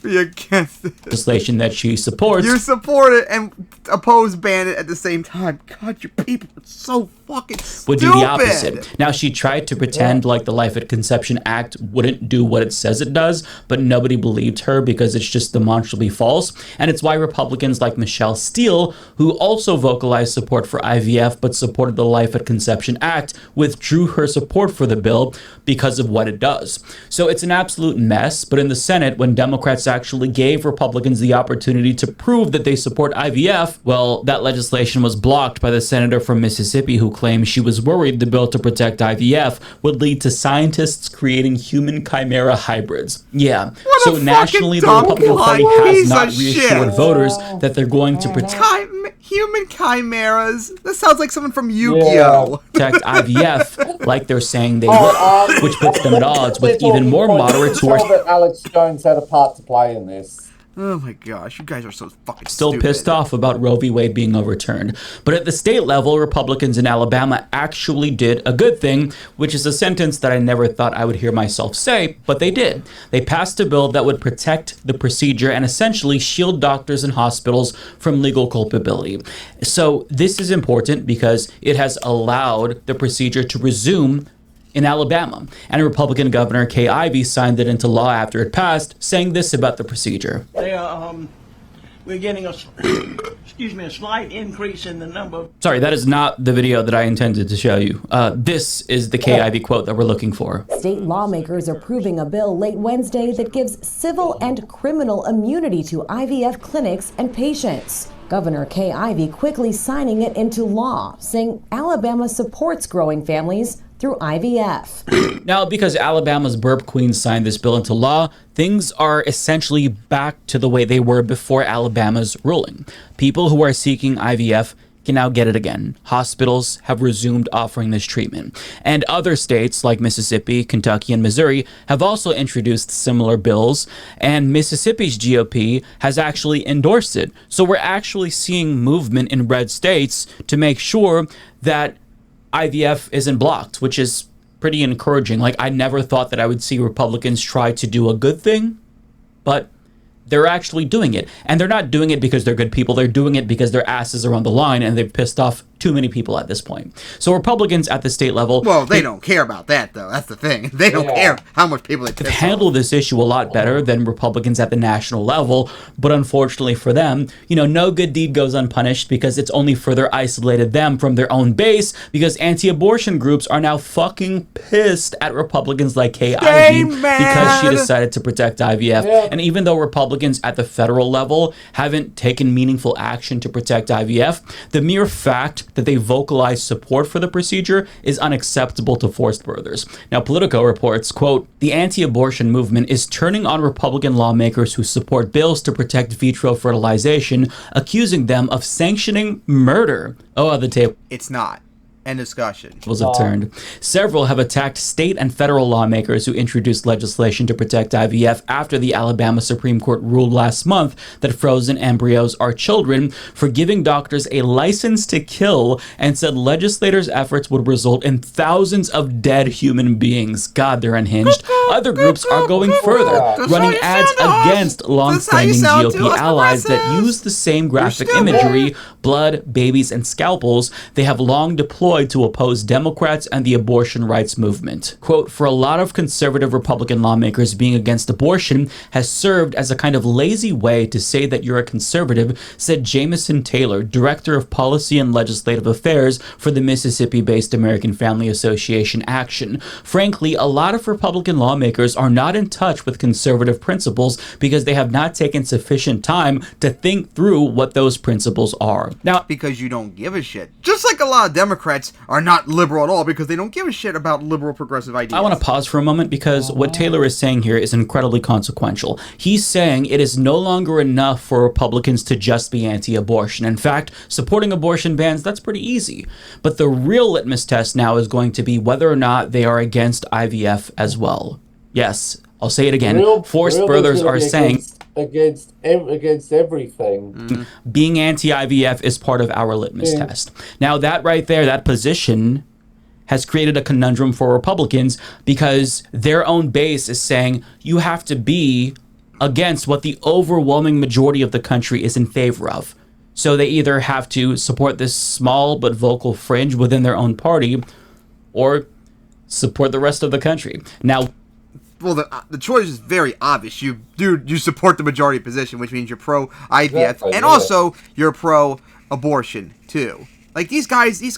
be against it? legislation that she supports. You support it and oppose ban it at the same time. God, you people are so fucking stupid. Would do the opposite. Now, she tried to pretend like the Life at Conception Act wouldn't do what it says it does, but nobody believed her because it's just demonstrably false. And it's why Republicans like Michelle Steele, who also vocalized support for IVF but supported the Life at Conception Act, withdrew her support for the bill because of what it does. So it's an absolute mess. But in the Senate, when Democrats actually gave Republicans the opportunity to prove that they support IVF, well, that legislation was blocked by the senator from Mississippi, who claimed she was worried the bill to protect IVF would lead to scientists creating human chimera hybrids. Yeah. So nationally, the Republican Party has not reassured voters that they're going to protect human chimeras. That sounds like someone from Yu-Gi-Oh! Protect IVF like they're saying they will, which puts them at odds with even more moderates who are that Alex Jones had a part to play in this. Oh my gosh, you guys are so fucking still stupid. pissed off about Roe v. Wade being overturned. But at the state level, Republicans in Alabama actually did a good thing, which is a sentence that I never thought I would hear myself say, but they did. They passed a bill that would protect the procedure and essentially shield doctors and hospitals from legal culpability. So this is important because it has allowed the procedure to resume in Alabama. And Republican Governor Kay Ivey signed it into law after it passed, saying this about the procedure. We're getting a slight increase in the number of... Sorry, that is not the video that I intended to show you. This is the Kay Ivey quote that we're looking for. State lawmakers are approving a bill late Wednesday that gives civil and criminal immunity to IVF clinics and patients. Governor Kay Ivey quickly signing it into law, saying Alabama supports growing families through IVF. Now, because Alabama's burp queen signed this bill into law, things are essentially back to the way they were before Alabama's ruling. People who are seeking IVF can now get it again. Hospitals have resumed offering this treatment. And other states like Mississippi, Kentucky, and Missouri have also introduced similar bills, and Mississippi's GOP has actually endorsed it. So we're actually seeing movement in red states to make sure that IVF isn't blocked, which is pretty encouraging. Like, I never thought that I would see Republicans try to do a good thing, but they're actually doing it. And they're not doing it because they're good people. They're doing it because their asses are on the line and they've pissed off too many people at this point. So Republicans at the state level... Well, they don't care about that, though. That's the thing. They don't care how much people they piss off. Handle this issue a lot better than Republicans at the national level. But unfortunately for them, you know, no good deed goes unpunished, because it's only further isolated them from their own base, because anti-abortion groups are now fucking pissed at Republicans like Kay Ivey because she decided to protect IVF. And even though Republicans at the federal level haven't taken meaningful action to protect IVF, the mere fact that they vocalize support for the procedure is unacceptable to forced birthers. Now, Politico reports, quote, "The anti-abortion movement is turning on Republican lawmakers who support bills to protect vitro fertilization, accusing them of sanctioning murder." Oh, the tape. It's not. End discussion. Was turned. Several have attacked state and federal lawmakers who introduced legislation to protect IVF after the Alabama Supreme Court ruled last month that frozen embryos are children, for giving doctors a license to kill, and said legislators' efforts would result in thousands of dead human beings. God, they're unhinged. Other groups are going further, running ads against long-standing GOP allies that use the same graphic imagery, blood, babies, and scalpels they have long deployed employed to oppose Democrats and the abortion rights movement. Quote, for a lot of conservative Republican lawmakers, being against abortion has served as a kind of lazy way to say that you're a conservative, said Jameson Taylor, Director of Policy and Legislative Affairs for the Mississippi-based American Family Association Action. Frankly, a lot of Republican lawmakers are not in touch with conservative principles because they have not taken sufficient time to think through what those principles are. Now, because you don't give a shit. Just like a lot of Democrats are not liberal at all because they don't give a shit about liberal progressive ideas. I want to pause for a moment because what Taylor is saying here is incredibly consequential. He's saying it is no longer enough for Republicans to just be anti-abortion. In fact, supporting abortion bans, that's pretty easy. But the real litmus test now is going to be whether or not they are against IVF as well. Yes, I'll say it again. Forced birthers are saying against everything. Being anti-IVF is part of our litmus test. Now that right there, that position has created a conundrum for Republicans because their own base is saying you have to be against what the overwhelming majority of the country is in favor of. So they either have to support this small but vocal fringe within their own party or support the rest of the country. Now, well, the choice is very obvious. You support the majority position, which means you're pro-IVF, and also you're pro-abortion, too. Like, these guys, these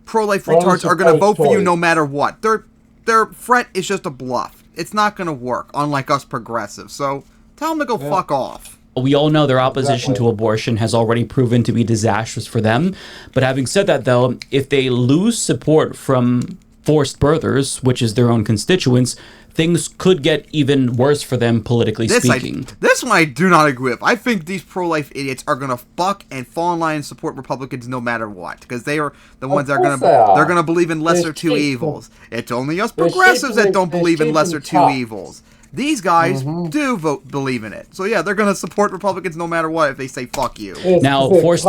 pro-life retards are going to vote for you no matter what. Their threat is just a bluff. It's not going to work, unlike us progressives. So, tell them to go fuck off. We all know their opposition to abortion has already proven to be disastrous for them. But having said that, though, if they lose support from forced birthers, which is their own constituents, things could get even worse for them politically speaking. This one I do not agree with. I think these pro-life idiots are going to fuck and fall in line and support Republicans no matter what, because they are the ones that are going to believe in lesser two evils. It's only us progressives that don't believe in lesser two evils. These guys do believe in it. So yeah, they're going to support Republicans no matter what if they say fuck you. Now, forced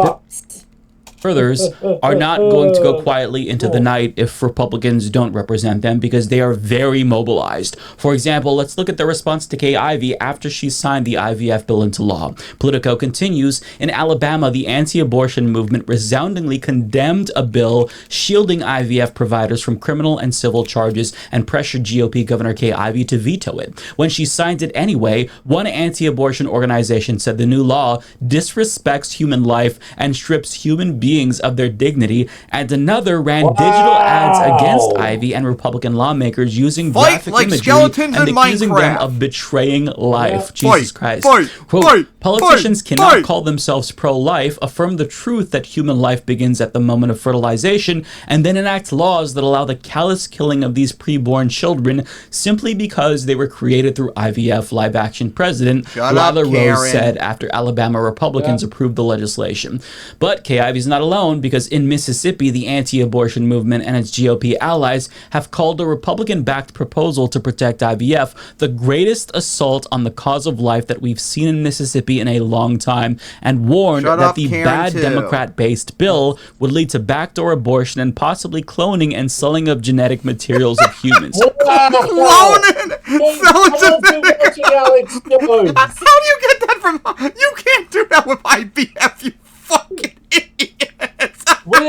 birthers are not going to go quietly into the night if Republicans don't represent them because they are very mobilized. For example, let's look at the response to Kay Ivey after she signed the IVF bill into law. Politico continues, in Alabama, the anti-abortion movement resoundingly condemned a bill shielding IVF providers from criminal and civil charges and pressured GOP Governor Kay Ivey to veto it. When she signed it anyway, one anti-abortion organization said the new law disrespects human life and strips human beings of their dignity, and another ran digital ads against Ivey and Republican lawmakers using graphic imagery and accusing them of betraying life. Jesus Christ. Quote, politicians cannot call themselves pro-life, affirm the truth that human life begins at the moment of fertilization, and then enact laws that allow the callous killing of these preborn children simply because they were created through IVF, live-action president Lila Rose said after Alabama Republicans approved the legislation. But Kay Ivey's not alone, because in Mississippi, the anti-abortion movement and its GOP allies have called a Republican-backed proposal to protect IVF the greatest assault on the cause of life that we've seen in Mississippi in a long time, and warned that the bad Democrat-based bill would lead to backdoor abortion and possibly cloning and selling of genetic materials of humans. Cloning? Selling genetic? How do you get that from... You can't do that with IVF, you fucking idiots! We're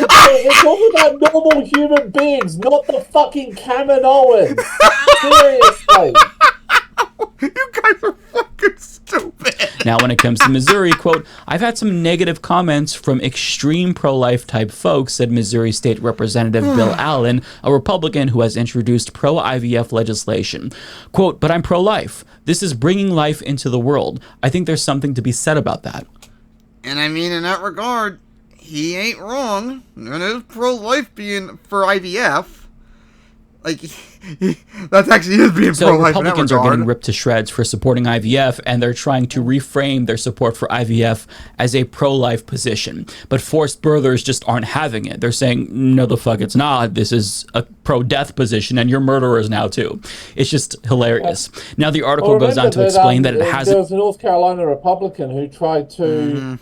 talking about normal human beings, not the fucking Kaminoans. Seriously. You guys are fucking stupid. Now, when it comes to Missouri, quote, I've had some negative comments from extreme pro-life type folks, said Missouri State Representative Bill Allen, a Republican who has introduced pro-IVF legislation. Quote, but I'm pro-life. This is bringing life into the world. I think there's something to be said about that. And I mean, in that regard, he ain't wrong. And his pro-life being for IVF. Like, that's actually his being so pro-life. Republicans are getting ripped to shreds for supporting IVF, and they're trying to reframe their support for IVF as a pro-life position. But forced birthers just aren't having it. They're saying, no, the fuck it's not. This is a pro-death position, and you're murderers now, too. It's just hilarious. Now, the article goes on to explain that it hasn't... There was a North Carolina Republican who tried to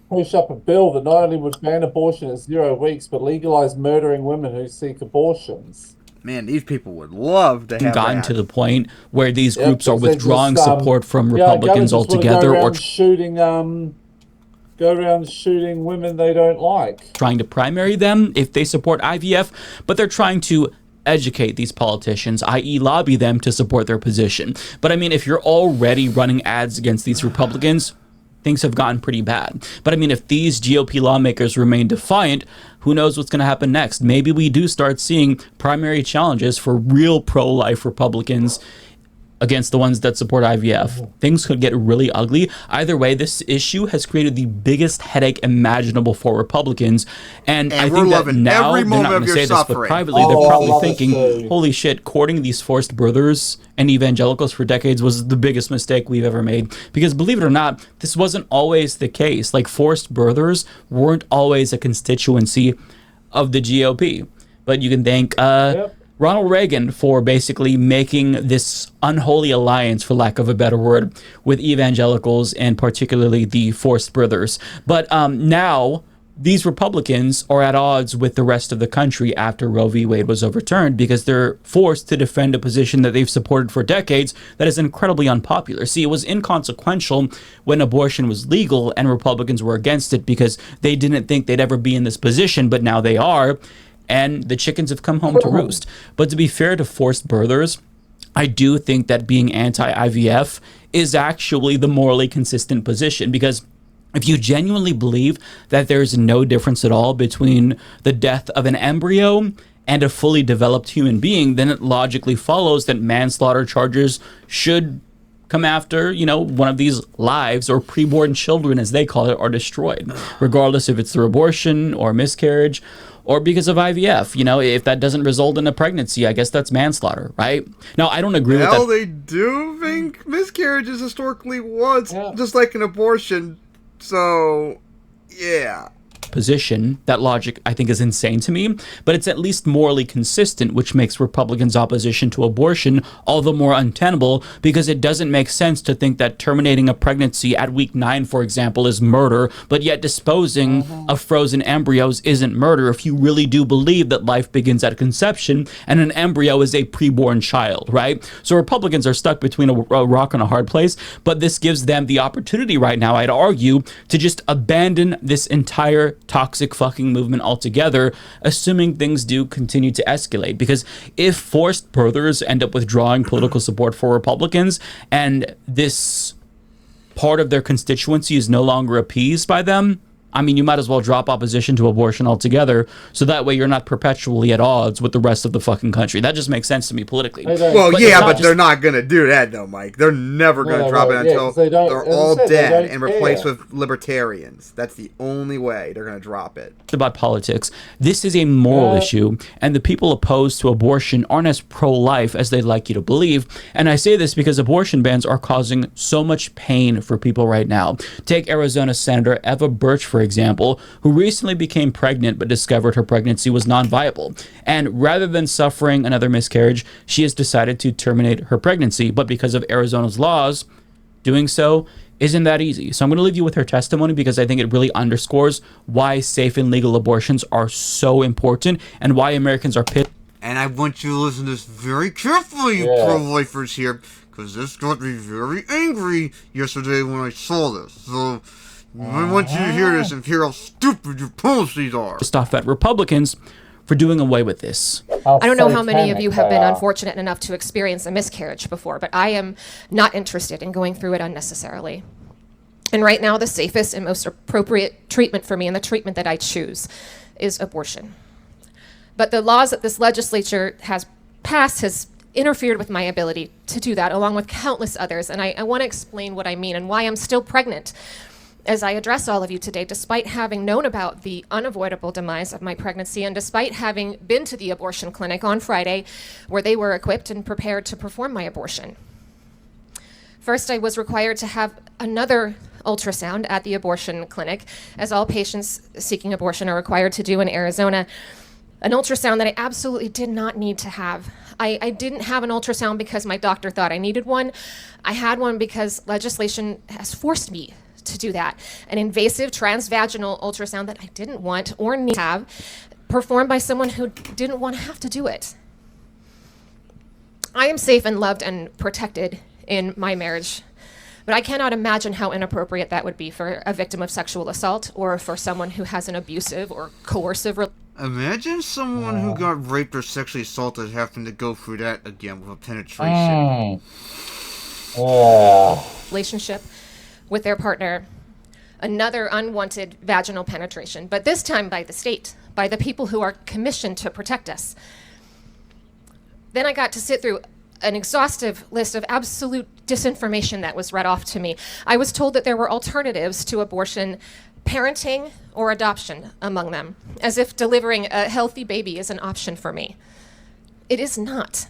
push up a bill that not only would ban abortion at 0 weeks, but legalize murdering women who seek abortions. Man, these people would love to have gotten that. to the point where these groups are withdrawing support from Republicans altogether, or shooting go around shooting women they don't like. Trying to primary them if they support IVF, but they're trying to educate these politicians, i.e. lobby them to support their position. But I mean, if you're already running ads against these Republicans, things have gotten pretty bad. But I mean, if these GOP lawmakers remain defiant, who knows what's going to happen next? Maybe we do start seeing primary challenges for real pro-life Republicans against the ones that support IVF. Things could get really ugly. Either way, this issue has created the biggest headache imaginable for Republicans. And I think that now they're not going to say this, but privately they're probably thinking, holy shit, courting these forced birthers and evangelicals for decades was the biggest mistake we've ever made. Because believe it or not, this wasn't always the case. Like, forced birthers weren't always a constituency of the GOP. But you can thank Ronald Reagan for basically making this unholy alliance, for lack of a better word, with evangelicals and particularly the forced birthers. But now these Republicans are at odds with the rest of the country after Roe v. Wade was overturned because they're forced to defend a position that they've supported for decades that is incredibly unpopular. See, it was inconsequential when abortion was legal and Republicans were against it because they didn't think they'd ever be in this position, but now they are. And the chickens have come home to roost. But to be fair to forced birthers, I do think that being anti-IVF is actually the morally consistent position, because if you genuinely believe that there's no difference at all between the death of an embryo and a fully developed human being, then it logically follows that manslaughter charges should come after, one of these lives, or preborn children, as they call it, are destroyed, regardless if it's through abortion or miscarriage or because of IVF. If that doesn't result in a pregnancy, I guess that's manslaughter, right? Now, I don't agree with that. Well, they do think miscarriages historically was just like an abortion. So, yeah. Position, that logic I think is insane to me, but it's at least morally consistent, which makes Republicans' opposition to abortion all the more untenable, because it doesn't make sense to think that terminating a pregnancy at week 9, for example, is murder, but yet disposing of frozen embryos isn't murder if you really do believe that life begins at conception and an embryo is a preborn child, right? So Republicans are stuck between a rock and a hard place, but this gives them the opportunity right now, I'd argue, to just abandon this entire toxic fucking movement altogether, assuming things do continue to escalate. Because if forced birthers end up withdrawing political support for Republicans and this part of their constituency is no longer appeased by them, I mean, you might as well drop opposition to abortion altogether, so that way you're not perpetually at odds with the rest of the fucking country. That just makes sense to me politically. Well, but they're not going to do that, though, Mike. They're never going to drop it until they're all dead and replaced with libertarians. That's the only way they're going to drop it. About politics. This is a moral issue, and the people opposed to abortion aren't as pro-life as they'd like you to believe. And I say this because abortion bans are causing so much pain for people right now. Take Arizona Senator Eva Birch, for example, who recently became pregnant but discovered her pregnancy was non-viable. And rather than suffering another miscarriage, she has decided to terminate her pregnancy. But because of Arizona's laws, doing so isn't that easy. So I'm going to leave you with her testimony because I think it really underscores why safe and legal abortions are so important and why Americans are pissed. And I want you to listen to this very carefully, you pro-lifers here, because this got me very angry yesterday when I saw this. So I want you to hear this and hear how stupid your policies are. Stuff at Republicans for doing away with this. I don't know how many of you have been unfortunate enough to experience a miscarriage before, but I am not interested in going through it unnecessarily. And right now, the safest and most appropriate treatment for me, and the treatment that I choose, is abortion. But the laws that this legislature has passed has interfered with my ability to do that, along with countless others. And I want to explain what I mean and why I'm still pregnant as I address all of you today, despite having known about the unavoidable demise of my pregnancy and despite having been to the abortion clinic on Friday where they were equipped and prepared to perform my abortion. First, I was required to have another ultrasound at the abortion clinic, as all patients seeking abortion are required to do in Arizona. An ultrasound that I absolutely did not need to have. I didn't have an ultrasound because my doctor thought I needed one. I had one because legislation has forced me to do that. An invasive transvaginal ultrasound that I didn't want or need to have, performed by someone who didn't want to have to do it. I am safe and loved and protected in my marriage, But I cannot imagine how inappropriate that would be for a victim of sexual assault or for someone who has an abusive or coercive Imagine someone who got raped or sexually assaulted having to go through that again with a penetration. relationship with their partner. Another unwanted vaginal penetration, but this time by the state, by the people who are commissioned to protect us. Then I got to sit through an exhaustive list of absolute disinformation that was read off to me. I was told that there were alternatives to abortion, parenting, or adoption among them, as if delivering a healthy baby is an option for me. It is not.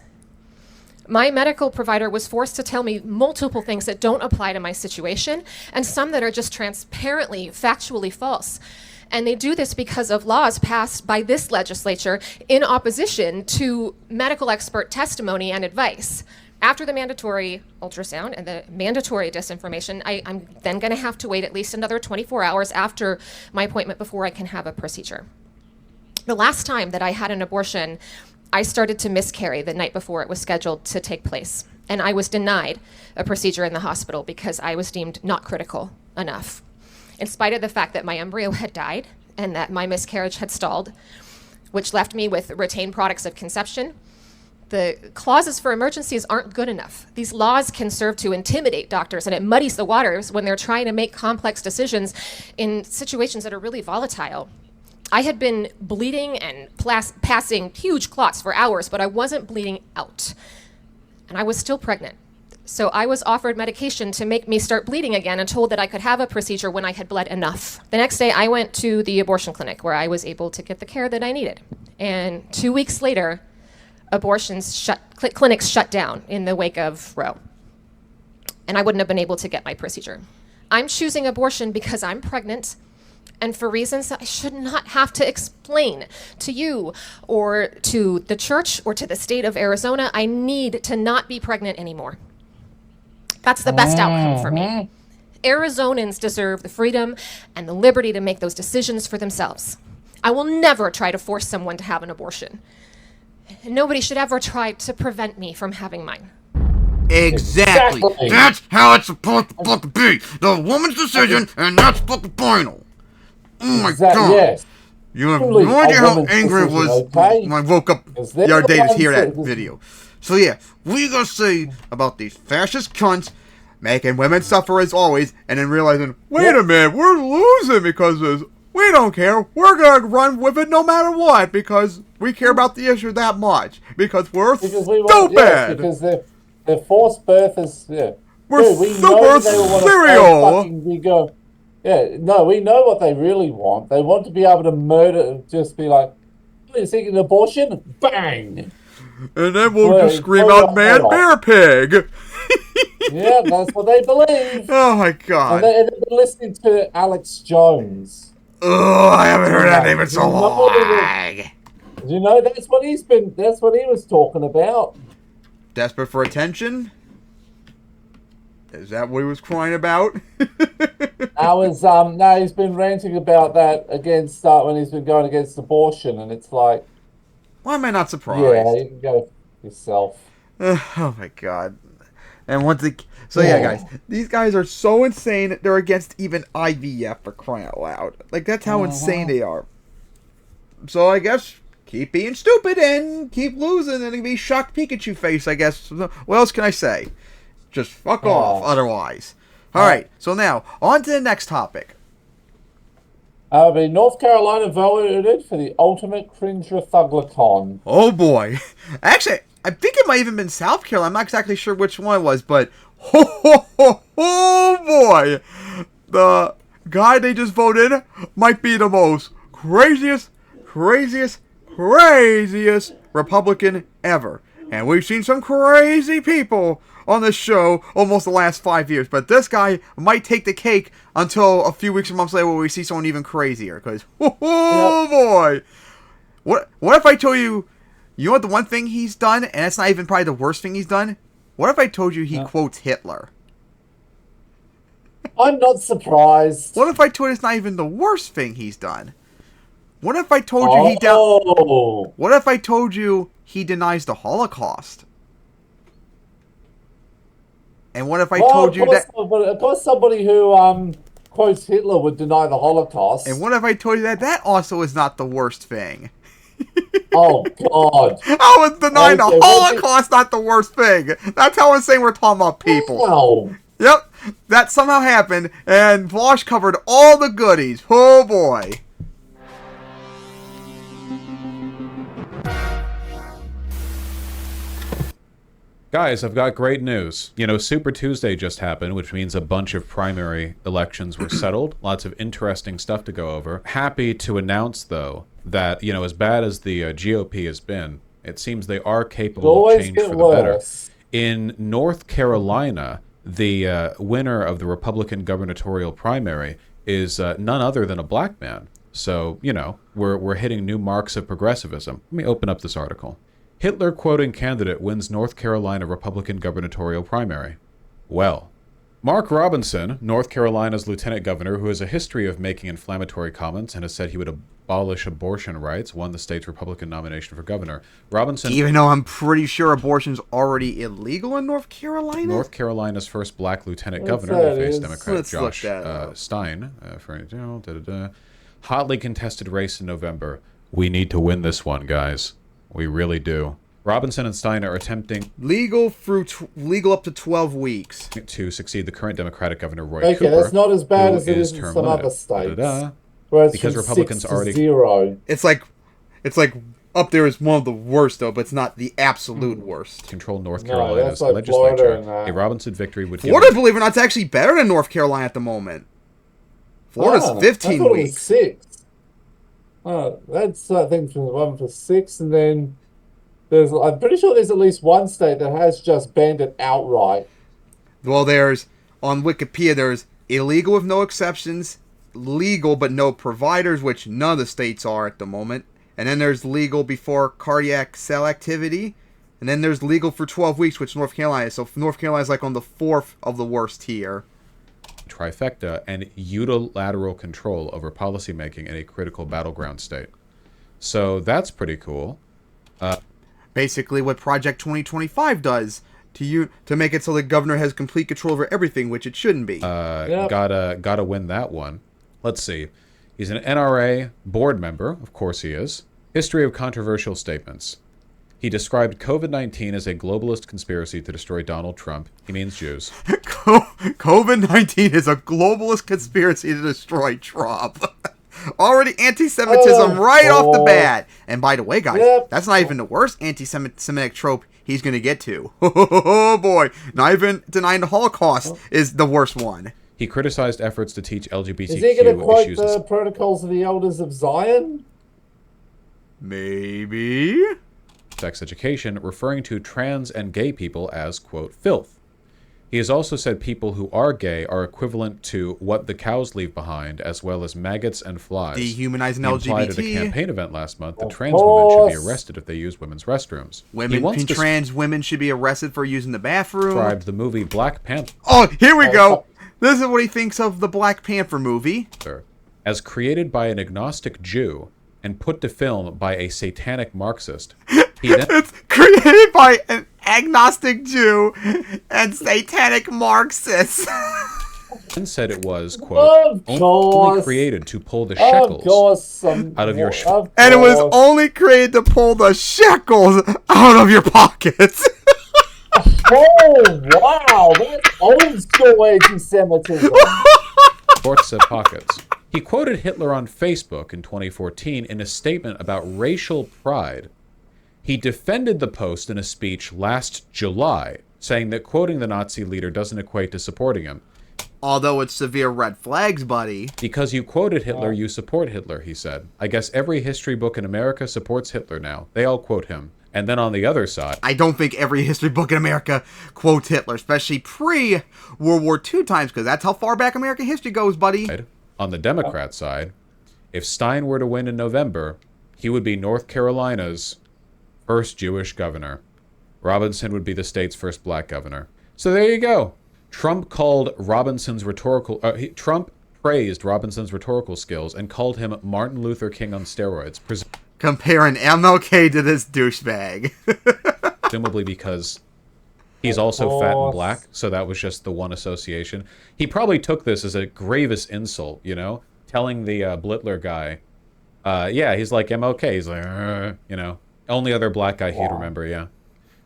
My medical provider was forced to tell me multiple things that don't apply to my situation, and some that are just transparently, factually false. And they do this because of laws passed by this legislature in opposition to medical expert testimony and advice. After the mandatory ultrasound and the mandatory disinformation, I'm then going to have to wait at least another 24 hours after my appointment before I can have a procedure. The last time that I had an abortion, I started to miscarry the night before it was scheduled to take place, and I was denied a procedure in the hospital because I was deemed not critical enough. In spite of the fact that my embryo had died and that my miscarriage had stalled, which left me with retained products of conception, the clauses for emergencies aren't good enough. These laws can serve to intimidate doctors, and it muddies the waters when they're trying to make complex decisions in situations that are really volatile. I had been bleeding and passing huge clots for hours, but I wasn't bleeding out. And I was still pregnant. So I was offered medication to make me start bleeding again and told that I could have a procedure when I had bled enough. The next day, I went to the abortion clinic where I was able to get the care that I needed. And 2 weeks later, clinics shut down in the wake of Roe. And I wouldn't have been able to get my procedure. I'm choosing abortion because I'm pregnant, and for reasons that I should not have to explain to you or to the church or to the state of Arizona. I need to not be pregnant anymore. That's the best outcome for me. Arizonans deserve the freedom and the liberty to make those decisions for themselves. I will never try to force someone to have an abortion. And nobody should ever try to prevent me from having mine. Exactly. That's how it's supposed to fucking be. The woman's decision, and that's fucking final. Oh my god. Yes. You have Truly no idea a how woman's angry I decision, was okay? when I woke up the they're other day the to hear ones that that- video. So yeah, what are you gonna say about these fascist cunts making women suffer as always, and then realizing, wait a minute, we're losing because of this. We don't care. We're gonna run with it no matter what because we care about the issue that much. Because we're Because we stupid. want, yes, because they're forced birth is, yeah. We're Dude, we super know they want to cereal. fucking, we go, yeah, no, we know what they really want. They want to be able to murder, just be like, oh, you're seeking an abortion? Bang! And then we'll Well, just scream blow out, your head "Man, bear pig!" Yeah, that's what they believe. Oh my And god. they've been listening to Alex Jones. Oh, I haven't heard that name in so You know long. what it is? You know, that's what he was talking about. Desperate for attention? Is that what he was crying about? No, he's been ranting about that against, when he's been going against abortion, and it's like, Why am I not surprised? yeah, you can go yourself. Oh my god. And yeah, guys, these guys are so insane that they're against even IVF for crying out loud. Like, that's how insane they are. So I guess keep being stupid and keep losing and be shocked Pikachu face, I guess. What else can I say? Just fuck off otherwise. Alright, so now, on to the next topic. North Carolina voted for the ultimate cringe Thuglicon. Oh boy. Actually, I think it might even been South Carolina. I'm not exactly sure which one it was, but oh boy. The guy they just voted might be the most craziest Republican ever. And we've seen some crazy people on this show almost the last 5 years. But this guy might take the cake until a few weeks or months later where we see someone even crazier. Because, oh boy. What if I told you, you know what the one thing he's done, and it's not even probably the worst thing he's done? What if I told you he quotes Hitler? I'm not surprised. What if I told you it's not even the worst thing he's done? What if I told you What if I told you he denies the Holocaust? And what if I Well, told you that? Of course, somebody who quotes Hitler would deny the Holocaust. And what if I told you that that also is not the worst thing? Oh, God. How is denying Okay, the Holocaust not the worst thing? That's how I'm saying we're talking about people. Wow. Yep, that somehow happened, and Vosh covered all the goodies. Oh boy. Guys, I've got great news. You know, Super Tuesday just happened, which means a bunch of primary elections were settled. Lots of interesting stuff to go over. Happy to announce, though, that, you know, as bad as the GOP has been, it seems they are capable of change for the better. In North Carolina, the winner of the Republican gubernatorial primary is none other than a black man. So, you know, we're hitting new marks of progressivism. Let me open up this article. Hitler quoting candidate wins North Carolina Republican gubernatorial primary. Well, Mark Robinson, North Carolina's lieutenant governor who has a history of making inflammatory comments and has said he would abolish abortion rights, won the state's Republican nomination for governor. Robinson, even though I'm pretty sure abortion's already illegal in North Carolina? North Carolina's first black lieutenant governor will face Democrat Let's Josh Stein. Hotly contested race in November. We need to win this one, guys. We really do. Robinson and Stein are attempting legal up to 12 weeks to succeed the current Democratic Governor Roy Okay, Cooper. that's not as bad as it is in term some limited. other states. Da-da-da. Because Republicans already 0. It's like up there is one of the worst though, but it's not the absolute worst. control North No, Carolina's that's like legislature. Florida and that. A Robinson victory would Florida, believe it or not, it's actually better than North Carolina at the moment. Florida's 15 I thought weeks. It was 6. That's I think from 1 for 6, and then I'm pretty sure there's at least one state that has just banned it outright. Well, there's on Wikipedia there's illegal with no exceptions, legal but no providers, which none of the states are at the moment. And then there's legal before cardiac cell activity. And then there's legal for 12 weeks, which North Carolina is. So North Carolina is like on the 4th of the worst tier. Trifecta and unilateral control over policymaking in a critical battleground state. So that's pretty cool. Basically what Project 2025 does to make it so the governor has complete control over everything, which it shouldn't be. Yep. Gotta win that one. Let's see. He's an NRA board member, of course he is. History of controversial statements. He described COVID-19 as a globalist conspiracy to destroy Donald Trump. He means Jews. COVID-19 is a globalist conspiracy to destroy Trump. Already anti-Semitism right off the bat. And by the way, guys, that's not even the worst anti-Semitic trope he's going to get to. Oh, boy. Not even denying the Holocaust is the worst one. He criticized efforts to teach LGBTQ Is he going to quote issues. the Protocols of the Elders of Zion? Maybe. Sex education, referring to trans and gay people as, quote, filth. He has also said people who are gay are equivalent to what the cows leave behind, as well as maggots and flies. Dehumanizing he implied LGBT. at a campaign event last month that trans women should be arrested if they use women's restrooms. Trans women should be arrested for using the bathroom. Described the movie Black Panther. Oh, here we go. This is what he thinks of the Black Panther movie. As created by an agnostic Jew and put to film by a satanic Marxist. It's created by an agnostic Jew and satanic Marxist. And said it was, quote, only created to pull the shekels out of your and it was only created to pull the shekels out of your pockets. Oh, wow. That's old school anti-Semitism. Short set pockets. He quoted Hitler on Facebook in 2014 in a statement about racial pride. He defended the post in a speech last July, saying that quoting the Nazi leader doesn't equate to supporting him. Although it's severe red flags, buddy. Because you quoted Hitler, you support Hitler, he said. I guess every history book in America supports Hitler now. They all quote him. And then on the other side... I don't think every history book in America quotes Hitler, especially pre-World War II times, because that's how far back American history goes, buddy. On the Democrat side, if Stein were to win in November, he would be North Carolina's first Jewish governor. Robinson would be the state's first black governor. So there you go. Trump praised Robinson's rhetorical skills and called him Martin Luther King on steroids. Comparing MLK to this douchebag. Presumably because He's also fat and black, so that was just the one association. He probably took this as a gravest insult, you know? Telling the Blittler guy, yeah, he's like MLK. He's like, you know, only other black guy he'd remember, yeah.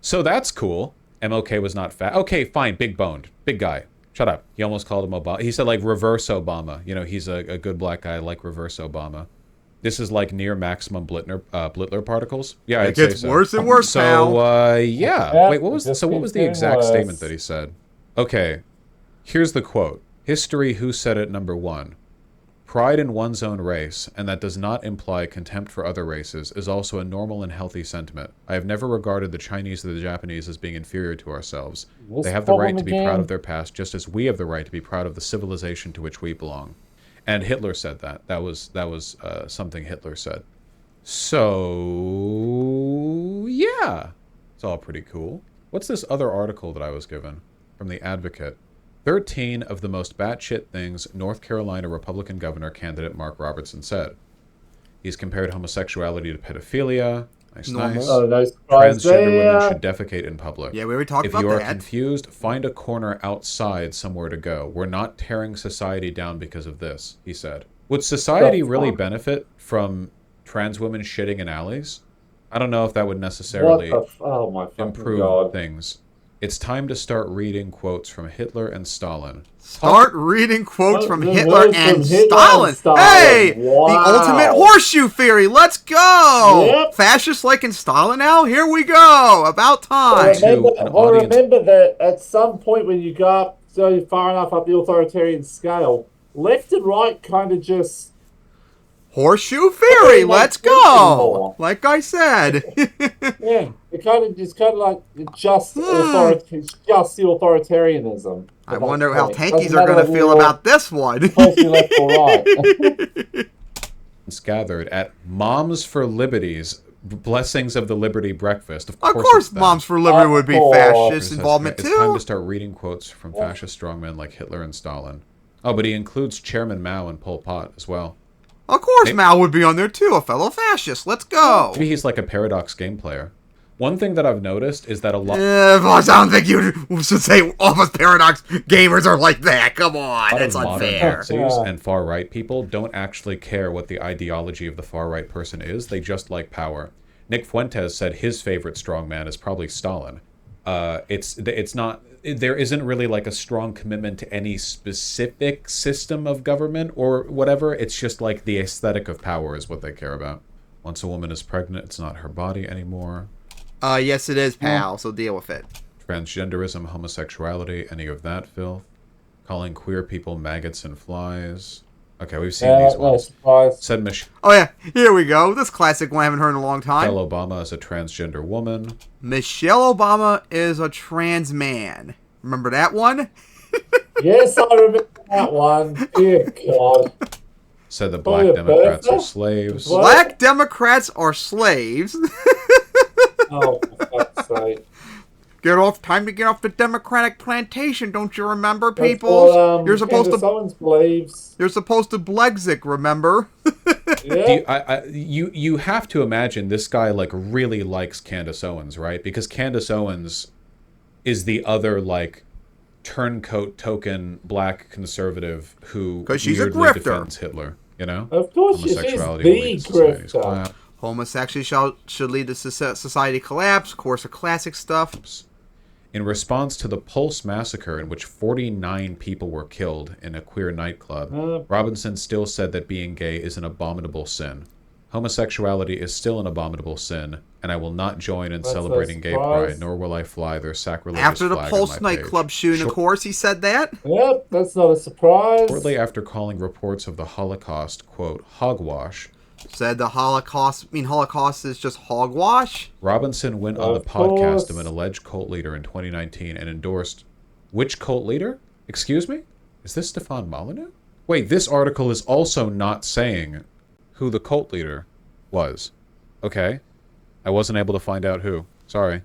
So that's cool. MLK was not fat. Okay, fine, big boned, big guy. Shut up. He almost called him Obama. He said like reverse Obama. You know, he's a good black guy like reverse Obama. This is like near maximum Blittler particles. Yeah, it gets worse and worse, pal. So, yeah. Wait, what was the exact statement that he said? Okay, here's the quote. History Who Said It #1. Pride in one's own race, and that does not imply contempt for other races, is also a normal and healthy sentiment. I have never regarded the Chinese or the Japanese as being inferior to ourselves. They have the right to be proud of their past, just as we have the right to be proud of the civilization to which we belong. And Hitler said that. That was something Hitler said. So, yeah. It's all pretty cool. What's this other article that I was given from The Advocate? 13 of the most batshit things North Carolina Republican governor candidate Mark Robertson said. He's compared homosexuality to pedophilia. Nice. Oh, nice. Transgender women should defecate in public. Yeah, we already talked about that. If you are confused, find a corner outside somewhere to go. We're not tearing society down because of this, he said. Would society really benefit from trans women shitting in alleys? I don't know if that would necessarily improve things. It's time to start reading quotes from Hitler and Stalin. Start reading quotes from Hitler and Stalin. Hey, wow. The ultimate horseshoe theory. Let's go. Yep. Fascists like in Stalin now? Here we go. About time. Remember that at some point when you go up so far enough up the authoritarian scale, left and right kind of just... Horseshoe theory. Let's go. Like I said. Yeah, it's kind of like just the authoritarianism. I wonder how tankies are going to feel about this one. Left or right. It's gathered at Moms for Liberty's Blessings of the Liberty Breakfast. Of course Moms for Liberty would be fascist involvement too. It's time to start reading quotes from fascist strongmen like Hitler and Stalin. Oh, but he includes Chairman Mao and Pol Pot as well. Of course Mao would be on there too, a fellow fascist. Let's go. Maybe he's like a Paradox game player. One thing that I've noticed is that a lot... I don't think you should say all of us Paradox gamers are like that. Come on, that's unfair. And far-right people don't actually care what the ideology of the far-right person is. They just like power. Nick Fuentes said his favorite strongman is probably Stalin. It's not... There isn't really like a strong commitment to any specific system of government or whatever. It's just like the aesthetic of power is what they care about. Once a woman is pregnant, it's not her body anymore. Yes it is, pal, so deal with it. Transgenderism, homosexuality, any of that filth. Calling queer people maggots and flies. Okay, we've seen these ones. Said oh yeah, here we go. This classic one I haven't heard in a long time. Michelle Obama is a transgender woman. Michelle Obama is a trans man. Remember that one? Yes, I remember that one. Dear God. Said the Black Democrats are slaves. What? Black Democrats are slaves? Oh, for fuck's sake. Time to get off the Democratic plantation, don't you remember, people? You're supposed to You're supposed to Blexit, remember? Yeah. You have to imagine this guy like really likes Candace Owens, right? Because Candace Owens is the other like turncoat token black conservative who weirdly defends Hitler, you know? Of course, she's the grifter. Homosexuality should lead to society collapse. Of course, the classic stuff. In response to the Pulse massacre, in which 49 people were killed in a queer nightclub, Robinson still said that being gay is an abominable sin. Homosexuality is still an abominable sin, and I will not join in celebrating gay pride, nor will I fly their sacrilegious After the flag Pulse on my nightclub page. shooting, of course, he said that. Yep, that's not a surprise. Shortly after calling reports of the Holocaust, quote, hogwash, said the Holocaust is just hogwash? Robinson went on the podcast of an alleged cult leader in 2019 and endorsed... Which cult leader? Excuse me? Is this Stefan Molyneux? Wait, this article is also not saying who the cult leader was. Okay. I wasn't able to find out who. Sorry.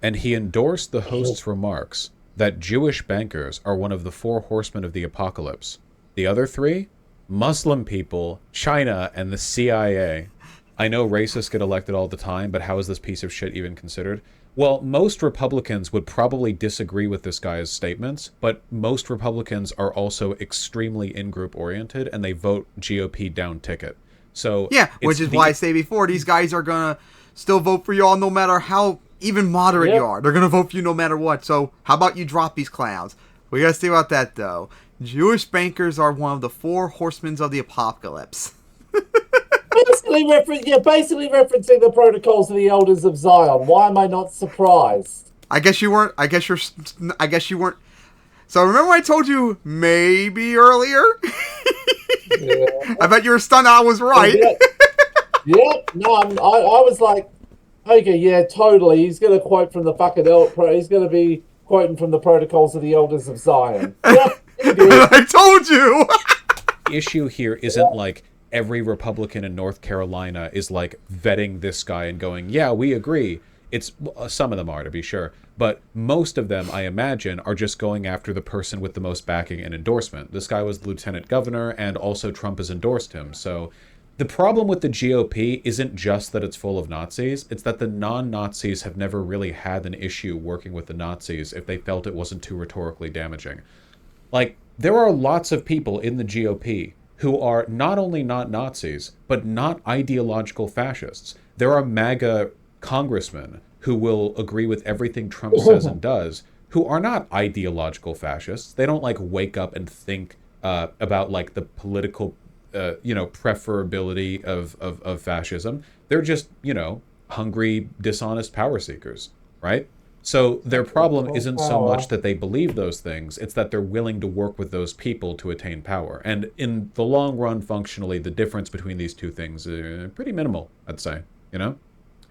And he endorsed the host's remarks that Jewish bankers are one of the 4 horsemen of the apocalypse. The other 3? Muslim people, China, and the CIA. I know racists get elected all the time, but how is this piece of shit even considered? Well, most Republicans would probably disagree with this guy's statements, but most Republicans are also extremely in-group oriented, and they vote GOP down ticket. So yeah, which is why I say before, these guys are gonna still vote for y'all no matter how even moderate you are. They're gonna vote for you no matter what. So how about you drop these clowns? We gotta see about that though. Jewish bankers are one of the 4 horsemen of the apocalypse. basically referencing the protocols of the elders of Zion. Why am I not surprised? I guess you weren't. I guess you weren't. So remember I told you maybe earlier? Yeah. I bet you were stunned I was right. Yep. No, I was like, okay, yeah, totally. He's going to quote from the fucking he's going to be quoting from the protocols of the elders of Zion. Yep. I told you. The issue here isn't like every Republican in North Carolina is like vetting this guy and going, yeah, we agree. It's some of them are, to be sure, but most of them, I imagine, are just going after the person with the most backing and endorsement. This guy was the lieutenant governor, and also Trump has endorsed him. So the problem with the GOP isn't just that it's full of Nazis, it's that the non-Nazis have never really had an issue working with the Nazis if they felt it wasn't too rhetorically damaging. Like, there are lots of people in the GOP who are not only not Nazis, but not ideological fascists. There are MAGA congressmen who will agree with everything Trump says and does, who are not ideological fascists. They don't like wake up and think about like the political, preferability of fascism. They're just, hungry, dishonest power seekers, right? So their problem isn't so much that they believe those things, it's that they're willing to work with those people to attain power. And in the long run, functionally, the difference between these two things is pretty minimal, I'd say, You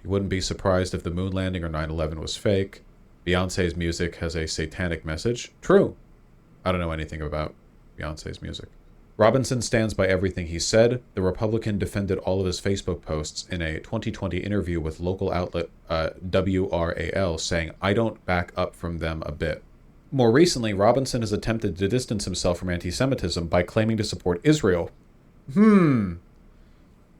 wouldn't be surprised if the moon landing or 9/11 was fake. Beyonce's music has a satanic message. True. I don't know anything about Beyonce's music. Robinson stands by everything he said. The Republican defended all of his Facebook posts in a 2020 interview with local outlet WRAL, saying, "I don't back up from them a bit." More recently, Robinson has attempted to distance himself from anti-Semitism by claiming to support Israel.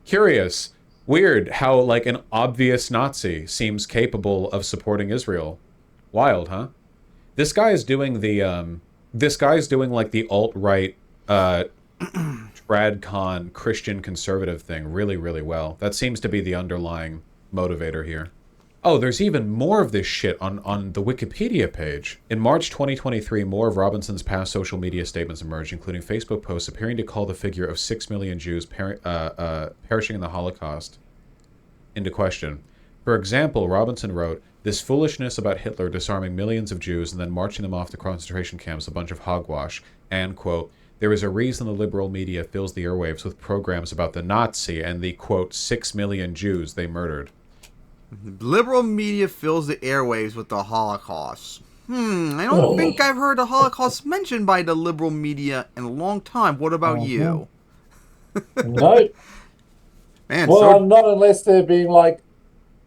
Curious. Weird how, like, an obvious Nazi seems capable of supporting Israel. Wild, huh? This guy is doing the, like, the alt-right, tradcon Christian conservative thing really, really well. That seems to be the underlying motivator here. Oh, there's even more of this shit on the Wikipedia page. In March 2023, more of Robinson's past social media statements emerged, including Facebook posts appearing to call the figure of 6 million Jews perishing in the Holocaust into question. For example, Robinson wrote, "This foolishness about Hitler disarming millions of Jews and then marching them off to concentration camps, a bunch of hogwash," and, quote, "There is a reason the liberal media fills the airwaves with programs about the Nazi and the, quote, 6 million Jews they murdered." Liberal media fills the airwaves with the Holocaust. I don't think I've heard the Holocaust mentioned by the liberal media in a long time. What about you? No. Man, well, not unless they're being like,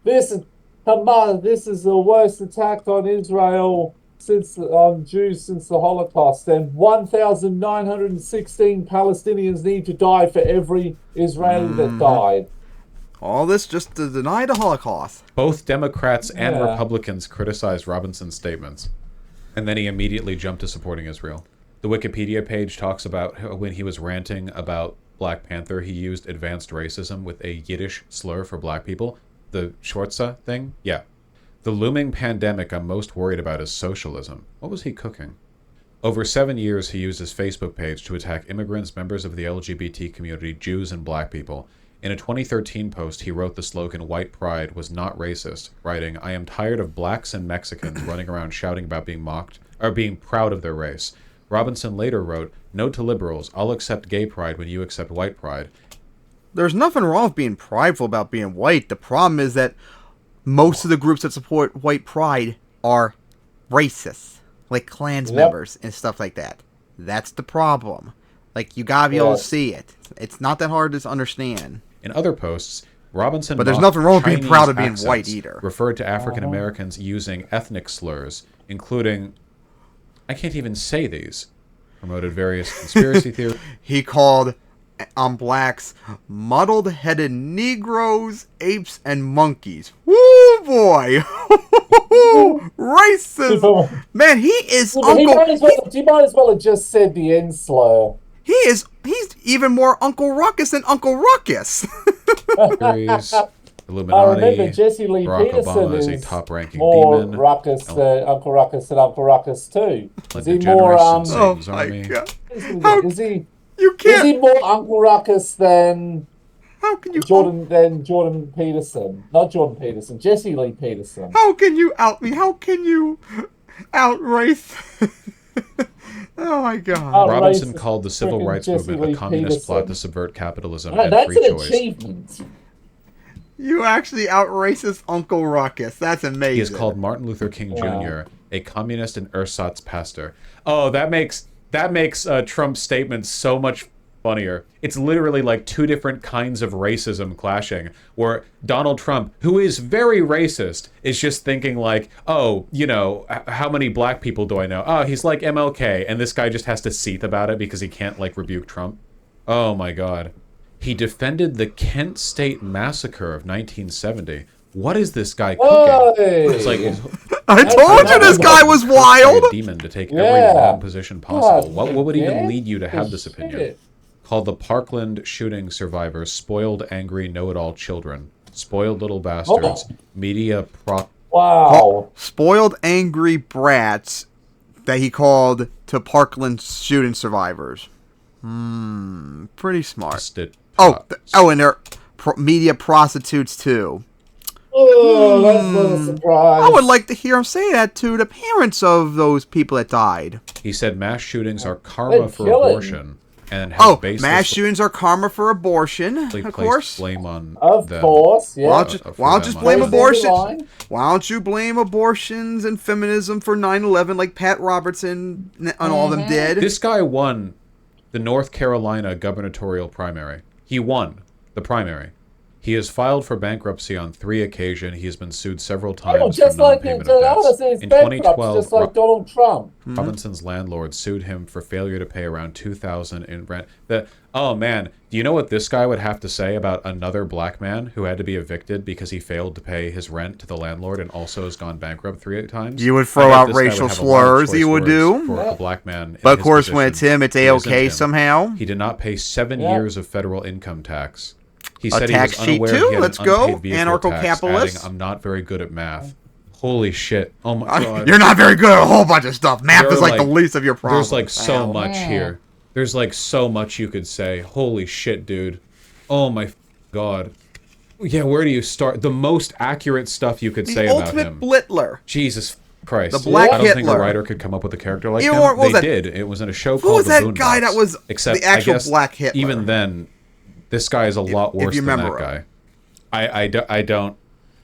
this is Hamas, this is the worst attack on Israel since Jews since the Holocaust, and 1,916 Palestinians need to die for every Israeli that died. All this just to deny the Holocaust. Both Democrats and Republicans criticized Robinson's statements, and then he immediately jumped to supporting Israel. The Wikipedia page talks about when he was ranting about Black Panther, he used advanced racism with a Yiddish slur for black people. The Schwarze thing? Yeah. The looming pandemic I'm most worried about is socialism. What was he cooking? Over 7 years, he used his Facebook page to attack immigrants, members of the LGBT community, Jews, and black people. In a 2013 post, he wrote the slogan, "White pride was not racist," writing, "I am tired of blacks and Mexicans running around shouting about being mocked, or being proud of their race." Robinson later wrote, "Note to liberals, I'll accept gay pride when you accept white pride." There's nothing wrong with being prideful about being white. The problem is that most of the groups that support white pride are racist, like Klans members and stuff like that. That's the problem. Like, you gotta be able to see it. It's not that hard to understand. In other posts, Robinson, but there's nothing wrong with being proud of being white either, referred to African Americans using ethnic slurs, including, I can't even say these, promoted various conspiracy theories. He called blacks muddled-headed Negroes, apes, and monkeys. Woo, boy! Racist. Man, he is He Uncle. might as well have just said the N slur. He's even more Uncle Ruckus than Uncle Ruckus. Theories, I remember Illuminati. Jesse Lee Barack Peterson Obama is is a top-ranking more demon. Ruckus than Uncle Ruckus and Uncle Ruckus too. Is he Degeneration, more Satan's Oh my Army. God. is he You is can't. he more Uncle Ruckus than How can you Jordan Peterson? Not Jordan Peterson, Jesse Lee Peterson. How can you out me? How can you outrace? Oh my God. Robinson Racist called the civil frickin' rights Jesse movement a Lee communist plot to Peterson. subvert capitalism No, and that's free an choice. achievement. You actually outracist Uncle Ruckus. That's amazing. He is called Martin Luther King Yeah. Jr., a communist and ersatz pastor. Oh, that makes Trump's statement so much funnier. It's literally like two different kinds of racism clashing, where Donald Trump, who is very racist, is just thinking like, oh, you know, how many black people do I know? Oh, he's like MLK, and this guy just has to seethe about it because he can't like rebuke Trump. Oh my God. He defended the Kent State Massacre of 1970. What is this guy cooking? Hey. It's like, I told you this guy was wild. a demon to take every Yeah. wrong position possible. God, What would even yeah? lead you to have this opinion? Shit. Called the Parkland shooting survivors spoiled, angry, know-it-all children. Spoiled little bastards. Media prop. Wow. Spoiled, angry brats that he called to Parkland shooting survivors. Pretty smart. And they're media prostitutes too. Oh, that's not a surprise. I would like to hear him say that to the parents of those people that died. He said mass shootings are karma They'd for kill him. abortion. And has Mass shootings are karma for abortion, of course. Blame on Of them. course, yeah. Why don't you just blame Where's the abortion? line? Why don't you blame abortions and feminism for 9/11 like Pat Robertson and all of them did? This guy won the North Carolina gubernatorial primary. He won the primary. He has filed for bankruptcy on 3 occasions. He has been sued several times Oh, just for like non-payment it's of debts. in 2012, just like Donald Trump. Robinson's landlord sued him for failure to pay around $2,000 in rent. Oh man, do you know what this guy would have to say about another black man who had to be evicted because he failed to pay his rent to the landlord and also has gone bankrupt 3 times? You would throw I out bet this guy racial would have a lot of slurs, choice he would words do. for a black man. But of course, when it's him, it's A-okay somehow. He did not pay 7 Yeah. years of federal income tax. He A said tax he was sheet unaware too? he had Let's an go. unpaid vehicle Anarcho-capitalist. tax, adding, I'm not very good at math. Holy shit. Oh my God. You're not very good at a whole bunch of stuff. Math There is are, like the least of your problems. There's like so Ow. much here. There's like so much you could say. Holy shit, dude. Oh my God. Yeah, where do you start? The most accurate stuff you could say The about ultimate him. Blittler. Jesus Christ. The Black I don't think a Hitler. writer could come up with a character like You him. know what was They that- did. It was in a show Who called was The that Boondocks. guy that was Except, the actual I guess, Black Hitler? Even then, this guy is a lot worse you than that remember him. guy. I don't.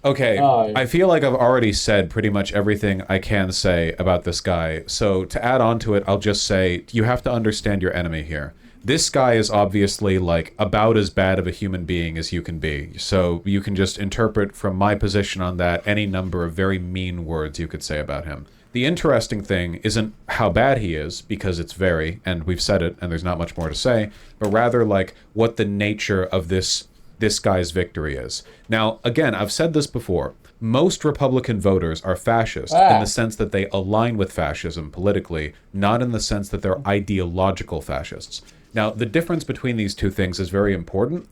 Okay, Oh. I feel like I've already said pretty much everything I can say about this guy. So to add on to it, I'll just say you have to understand your enemy here. This guy is obviously like about as bad of a human being as you can be. So you can just interpret from my position on that any number of very mean words you could say about him. The interesting thing isn't how bad he is, because it's very, and we've said it, and there's not much more to say, but rather like what the nature of this guy's victory is. Now, again, I've said this before. Most Republican voters are fascist in the sense that they align with fascism politically, not in the sense that they're ideological fascists. Now, the difference between these two things is very important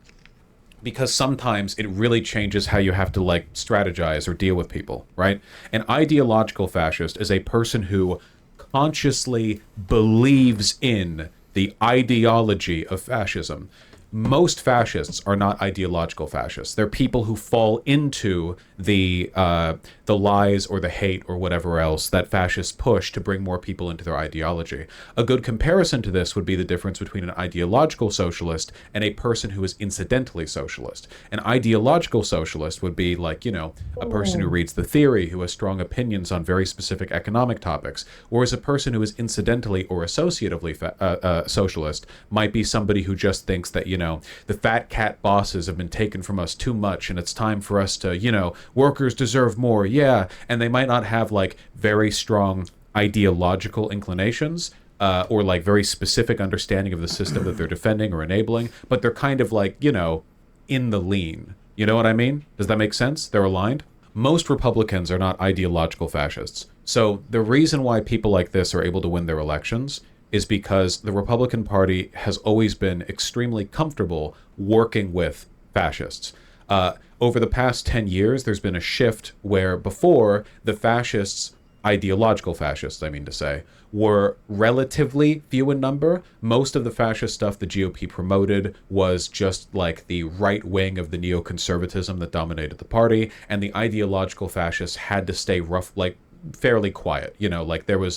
because sometimes it really changes how you have to like strategize or deal with people, right? An ideological fascist is a person who consciously believes in the ideology of fascism. Most fascists are not ideological fascists. They're people who fall into the lies or the hate or whatever else that fascists push to bring more people into their ideology. A good comparison to this would be the difference between an ideological socialist and a person who is incidentally socialist. An ideological socialist would be like, you know, a person who reads the theory, who has strong opinions on very specific economic topics, whereas a person who is incidentally or associatively socialist might be somebody who just thinks that, you know, the fat cat bosses have been taken from us too much and it's time for us to, you know, workers deserve more, yeah. And they might not have like very strong ideological inclinations or like very specific understanding of the system that they're defending or enabling, but they're kind of like, you know, in the lean. You know what I mean? Does that make sense? They're aligned? most Republicans are not ideological fascists. So the reason why people like this are able to win their elections is because the Republican Party has always been extremely comfortable working with fascists. Over the past 10 years, there's been a shift where before the fascists, ideological fascists, I mean to say, were relatively few in number. Most of the fascist stuff the GOP promoted was just like the right wing of the neoconservatism that dominated the party, and the ideological fascists had to stay fairly quiet. You know, like there were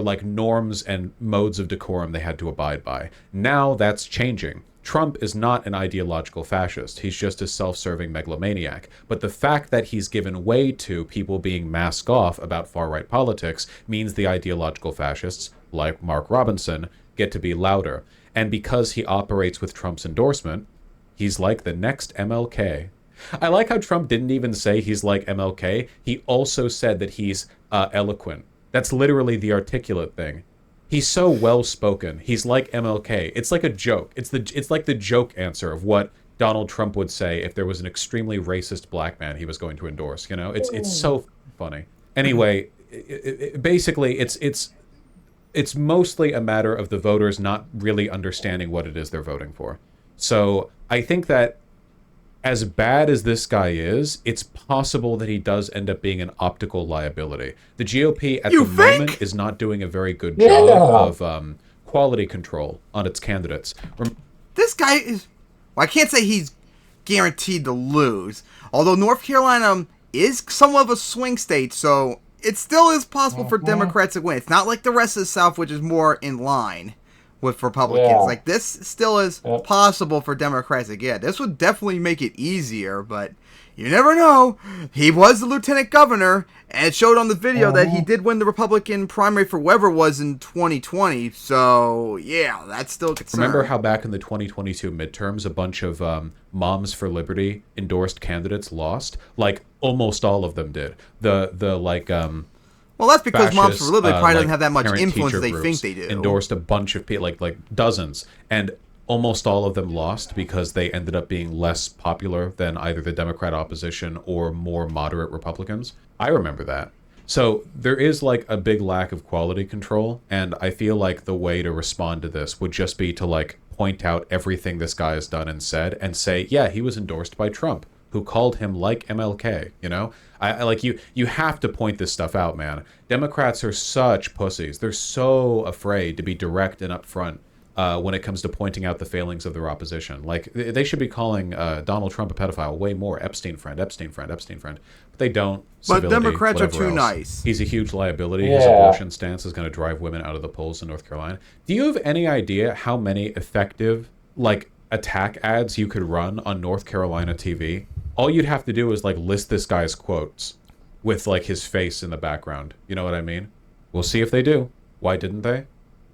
like norms and modes of decorum they had to abide by. Now that's changing. Trump is not an ideological fascist. He's just a self-serving megalomaniac. But the fact that he's given way to people being masked off about far-right politics means the ideological fascists, like Mark Robinson, get to be louder. And because he operates with Trump's endorsement, he's like the next MLK. I like how Trump didn't even say he's like MLK. He also said that he's eloquent. That's literally the articulate thing. He's so well-spoken. He's like MLK. It's like a joke. It's like the joke answer of what Donald Trump would say if there was an extremely racist black man he was going to endorse. You know, it's so funny. Anyway, basically, it's mostly a matter of the voters not really understanding what it is they're voting for. So I think that as bad as this guy is, it's possible that he does end up being an optical liability. The GOP at the moment is not doing a very good job of quality control on its candidates. This guy is... Well, I can't say he's guaranteed to lose. Although North Carolina is somewhat of a swing state, so it still is possible for Democrats to win. It's not like the rest of the South, which is more in line with Republicans. Yeah. Like, this still is possible for Democrats to get. This would definitely make it easier, but you never know. He was the lieutenant governor, and it showed on the video that he did win the Republican primary for whoever it was in 2020. So, yeah, that's still a concern. Remember how back in the 2022 midterms, a bunch of Moms for Liberty endorsed candidates lost? Like, almost all of them did. Well, that's because Moms for Liberty probably like doesn't have that much influence as they groups think they do. Endorsed a bunch of people, like dozens, and almost all of them lost because they ended up being less popular than either the Democrat opposition or more moderate Republicans. I remember that. So there is like a big lack of quality control, and I feel like the way to respond to this would just be to like point out everything this guy has done and said and say, yeah, he was endorsed by Trump, who called him like MLK, you know? I like you have to point this stuff out, man. Democrats are such pussies. They're so afraid to be direct and upfront when it comes to pointing out the failings of their opposition. Like, they should be calling Donald Trump a pedophile way more. Epstein friend, Epstein friend, Epstein friend. But they don't. But Civility, Democrats are whatever too else. nice. He's a huge liability. His abortion stance is going to drive women out of the polls in North Carolina. Do you have any idea how many effective, like, attack ads you could run on North Carolina TV? All you'd have to do is like list this guy's quotes with like his face in the background. You know what I mean? We'll see if they do. Why didn't they?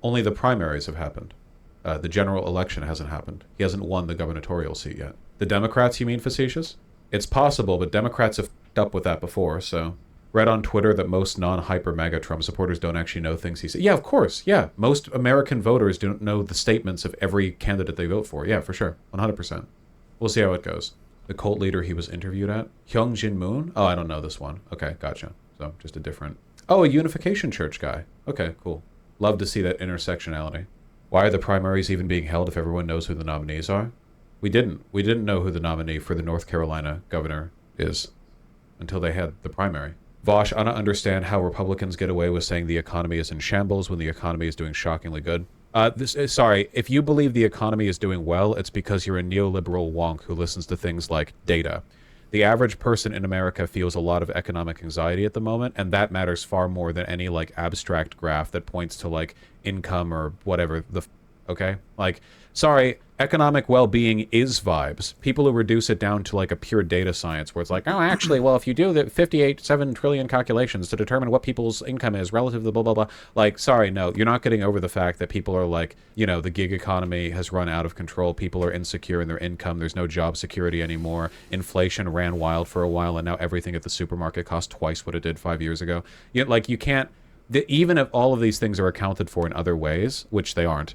Only the primaries have happened. The general election hasn't happened. He hasn't won the gubernatorial seat yet. The Democrats, you mean, facetious? It's possible, but Democrats have f***ed up with that before, so... Read on Twitter that most non-hyper-MAGA Trump supporters don't actually know things he said. Yeah, of course, yeah. Most American voters don't know the statements of every candidate they vote for. Yeah, for sure. 100%. We'll see how it goes. The cult leader he was interviewed at? Hyung Jin Moon? Oh, I don't know this one. Okay, gotcha. So, just a different... Oh, a Unification Church guy. Okay, cool. Love to see that intersectionality. Why are the primaries even being held if everyone knows who the nominees are? We didn't. We didn't know who the nominee for the North Carolina governor is until they had the primary. Vosh, I don't understand how Republicans get away with saying the economy is in shambles when the economy is doing shockingly good. Sorry, if you believe the economy is doing well, it's because you're a neoliberal wonk who listens to things like data. The average person in America feels a lot of economic anxiety at the moment, and that matters far more than any like abstract graph that points to like income or whatever the okay? Like, sorry, economic well-being is vibes. People who reduce it down to like a pure data science where it's like, oh, actually, well, if you do the 7 trillion calculations to determine what people's income is relative to the blah, blah, blah, like, sorry, no, you're not getting over the fact that people are like, you know, the gig economy has run out of control. People are insecure in their income. There's no job security anymore. Inflation ran wild for a while, and now everything at the supermarket costs twice what it did 5 years ago. You can't, even if all of these things are accounted for in other ways, which they aren't,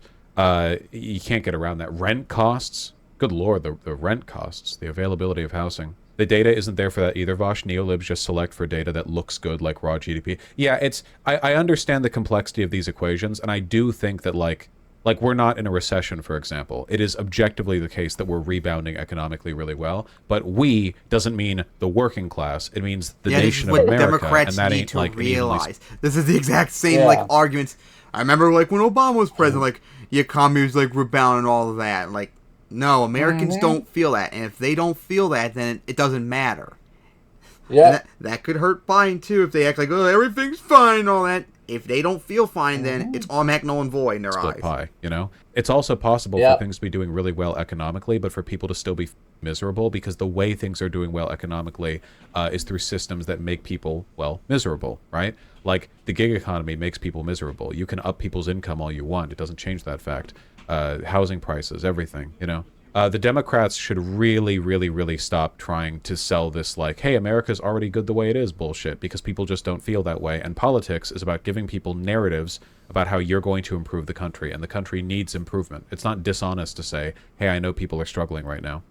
you can't get around that. Rent costs, good lord, the rent costs, the availability of housing. The data isn't there for that either, Vosh. Neolibs just select for data that looks good, like raw GDP. Yeah, I understand the complexity of these equations, and I do think that, like we're not in a recession, for example. It is objectively the case that we're rebounding economically really well, but we doesn't mean the working class. It means the nation of America. Democrats and that need ain't to like realize. This is the exact same arguments. I remember when Obama was president, like the economy was like rebounding and all of that. Like, no, Americans don't feel that, and if they don't feel that, then it doesn't matter. Yeah, that could hurt Biden too if they act like, oh, everything's fine and all that. If they don't feel fine, then it's automatic null and void in their split eyes. Pie, you know? It's also possible for things to be doing really well economically, but for people to still be miserable, because the way things are doing well economically is through systems that make people, well, miserable, right? Like, the gig economy makes people miserable. You can up people's income all you want. It doesn't change that fact. Housing prices, everything, you know? The Democrats should really, really, really stop trying to sell this, like, hey, America's already good the way it is bullshit, because people just don't feel that way. And politics is about giving people narratives about how you're going to improve the country, and the country needs improvement. It's not dishonest to say, hey, I know people are struggling right now.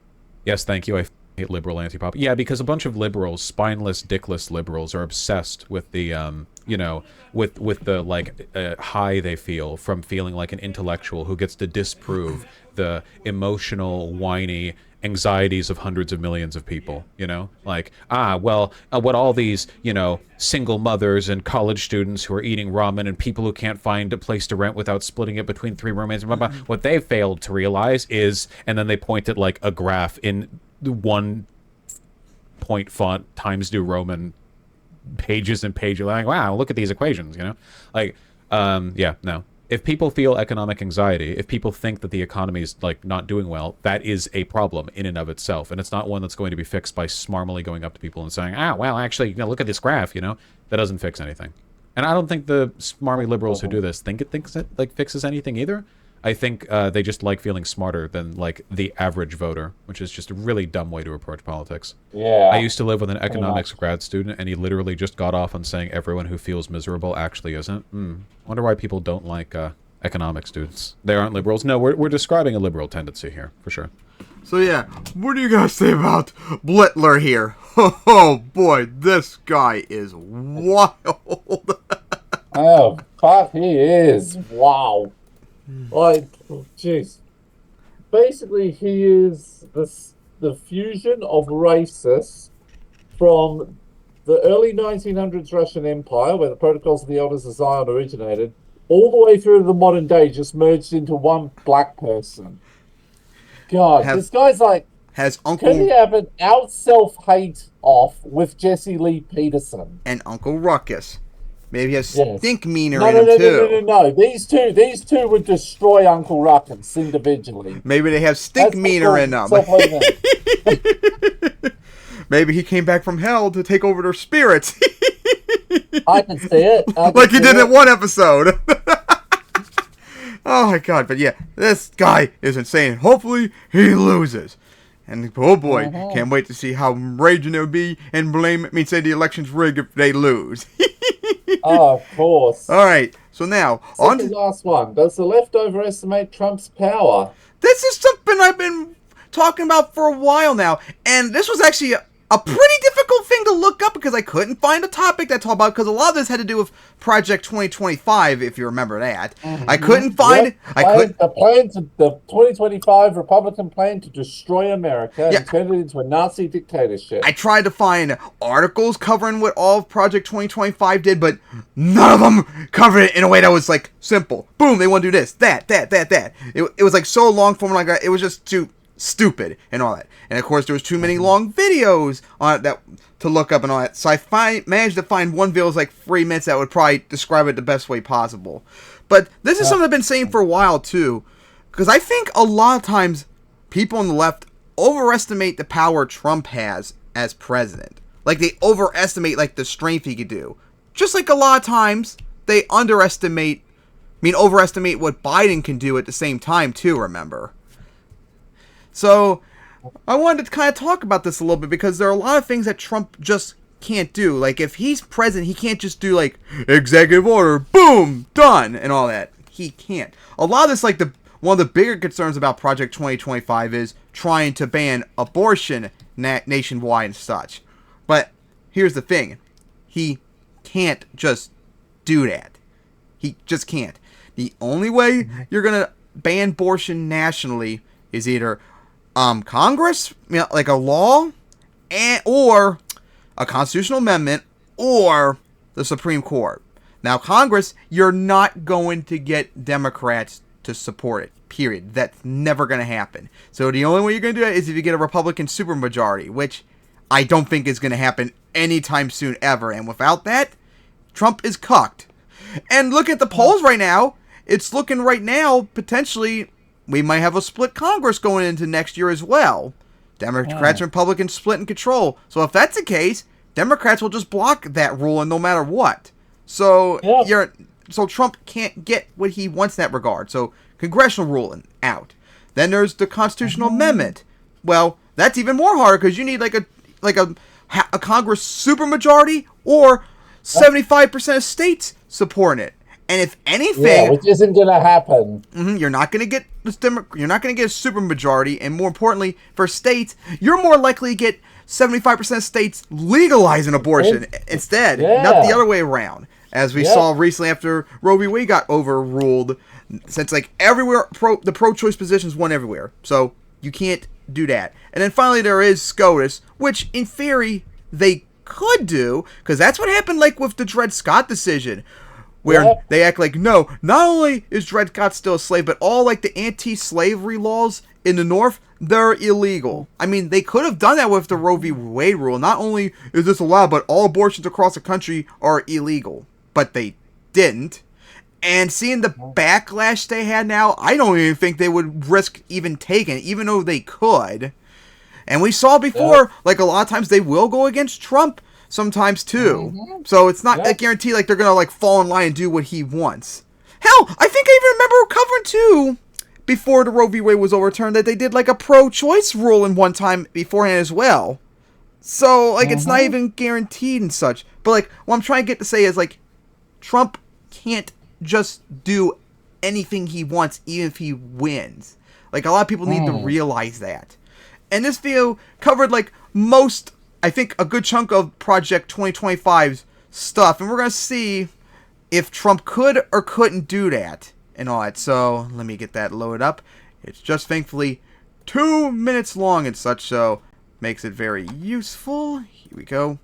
Yes, thank you. I hate liberal anti-pop. Yeah, because a bunch of liberals, spineless, dickless liberals, are obsessed with the, you know, with the, like, high they feel from feeling like an intellectual who gets to disprove the emotional, whiny anxieties of hundreds of millions of people, you know? Like, what all these, you know, single mothers and college students who are eating ramen and people who can't find a place to rent without splitting it between 3 roommates, blah, blah, blah, what they failed to realize is, and then they point at, like, a graph in 1-point font, Times New Roman, pages and pages, like, wow, look at these equations, you know? Like, yeah, no. If people feel economic anxiety, if people think that the economy is, like, not doing well, that is a problem in and of itself. And it's not one that's going to be fixed by smarmily going up to people and saying, well, actually, you know, look at this graph, you know? That doesn't fix anything. And I don't think the smarmy liberals who do this think it fixes anything either. I think they just like feeling smarter than, like, the average voter, which is just a really dumb way to approach politics. Yeah. I used to live with an economics grad student, and he literally just got off on saying everyone who feels miserable actually isn't. Wonder why people don't like economics students. They aren't liberals. No, we're describing a liberal tendency here, for sure. So yeah, what do you guys say about Blittler here? Oh boy, this guy is wild. Oh, fuck, he is. Wow. Like, jeez. Basically, he is the fusion of racists from the early 1900s Russian Empire, where the Protocols of the Elders of Zion originated, all the way through to the modern day, just merged into one black person. God, this guy's like, can he have an out self-hate off with Jesse Lee Peterson? And Uncle Ruckus. Maybe he has Stink Meaner in him too. No. These two would destroy Uncle Ruckus individually. Maybe they have Stink Meaner in them. Maybe he came back from hell to take over their spirits. I can see it. Like he did in one episode. Oh my god, but yeah, this guy is insane. Hopefully he loses. And oh boy, can't wait to see how raging it would be and say the election's rigged if they lose. Oh, of course. Alright, so now on to the last one. Does the left overestimate Trump's power? This is something I've been talking about for a while now, and this was actually a pretty difficult thing to look up because I couldn't find a topic that talked about it, because a lot of this had to do with Project 2025, if you remember that. I couldn't find the 2025 Republican plan to destroy America and turn it into a Nazi dictatorship. I tried to find articles covering what all of Project 2025 did, but none of them covered it in a way that was like simple. Boom, they want to do this, that. It was like so long form, like it was just too stupid and all that. And of course there was too many long videos on it that to look up and all that, so I managed to find one video that was like 3 minutes that would probably describe it the best way possible. But this is something I've been saying for a while too, because I think a lot of times people on the left overestimate the power Trump has as president. Like they overestimate like the strength he could do, just like a lot of times they overestimate what Biden can do at the same time too, remember. So, I wanted to kind of talk about this a little bit, because there are a lot of things that Trump just can't do. Like, if he's president, he can't just do, like, executive order, boom, done, and all that. He can't. A lot of this, like, one of the bigger concerns about Project 2025 is trying to ban abortion nationwide and such. But here's the thing. He can't just do that. He just can't. The only way you're going to ban abortion nationally is either Congress, like a law, or a constitutional amendment, or the Supreme Court. Now, Congress, you're not going to get Democrats to support it, period. That's never going to happen. So the only way you're going to do that is if you get a Republican supermajority, which I don't think is going to happen anytime soon ever. And without that, Trump is cucked. And look at the polls right now. It's looking right now, potentially, we might have a split Congress going into next year as well. Democrats and Republicans split in control. So if that's the case, Democrats will just block that ruling no matter what. So so Trump can't get what he wants in that regard. So congressional ruling out. Then there's the constitutional amendment. Well, that's even more harder because you need like a Congress supermajority or 75% of states supporting it. And if anything, which isn't going to happen. You're not going to get you're not going to get a supermajority, and more importantly, for states, you're more likely to get 75% of states legalizing abortion instead, not the other way around. As we saw recently after Roe v. Wade got overruled, since like everywhere the pro-choice positions won everywhere, so you can't do that. And then finally, there is SJWs, which in theory they could do, because that's what happened like with the Dred Scott decision. Where they act like, no, not only is Dred Scott still a slave, but all like the anti-slavery laws in the North, they're illegal. I mean, they could have done that with the Roe v. Wade rule. Not only is this allowed, but all abortions across the country are illegal. But they didn't. And seeing the backlash they had now, I don't even think they would risk even taking it, even though they could. And we saw before, like a lot of times they will go against Trump sometimes too. So it's not a guarantee like they're gonna like fall in line and do what he wants. Hell, I think I even remember covering too before the Roe v. Wade was overturned that they did like a pro-choice ruling one time beforehand as well. So like it's not even guaranteed and such. But like what I'm trying to get to say is like Trump can't just do anything he wants even if he wins. Like a lot of people need to realize that. And this video covered like most, I think, a good chunk of Project 2025's stuff, and we're going to see if Trump could or couldn't do that and all that. So let me get that loaded up. It's just thankfully 2 minutes long and such, so makes it very useful. Here we go.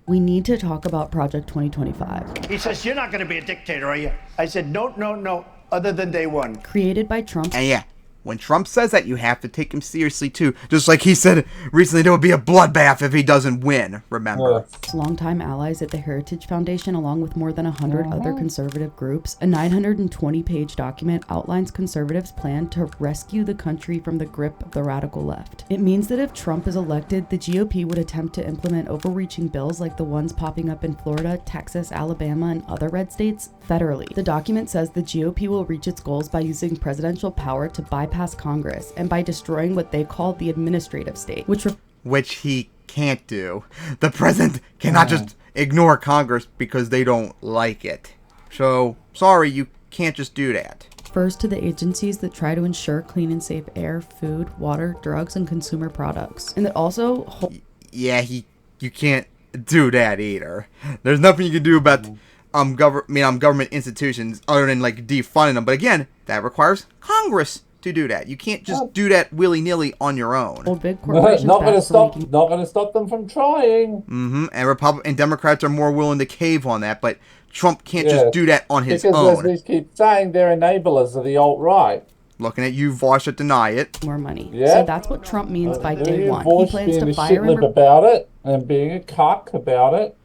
We need to talk about Project 2025. He says, you're not going to be a dictator, are you? I said, no, other than day one. Created by Trump. And yeah, when Trump says that, you have to take him seriously too. Just like he said recently, there will be a bloodbath if he doesn't win, remember. Longtime allies at the Heritage Foundation, along with more than 100 other conservative groups, a 920-page document outlines conservatives' plan to rescue the country from the grip of the radical left. It means that if Trump is elected, the GOP would attempt to implement overreaching bills like the ones popping up in Florida, Texas, Alabama, and other red states federally. The document says the GOP will reach its goals by using presidential power to bypass Congress and by destroying what they call the administrative state, which he can't do. The president cannot just ignore Congress because they don't like it. So, sorry, you can't just do that. refers to the agencies that try to ensure clean and safe air, food, water, drugs, and consumer products. And that also... you can't do that either. There's nothing you can do about government institutions other than like defunding them. But again, that requires Congress to do that. You can't just do that willy-nilly on your own. Big corporations not going to stop them from trying. And Democrats are more willing to cave on that, but Trump can't just do that on his own. Because as they keep saying, they're enablers of the alt-right. Looking at you, Vosh, that deny it. More money. Yeah. So that's what Trump means by day one. He plans to fire him about it and being a cock about it.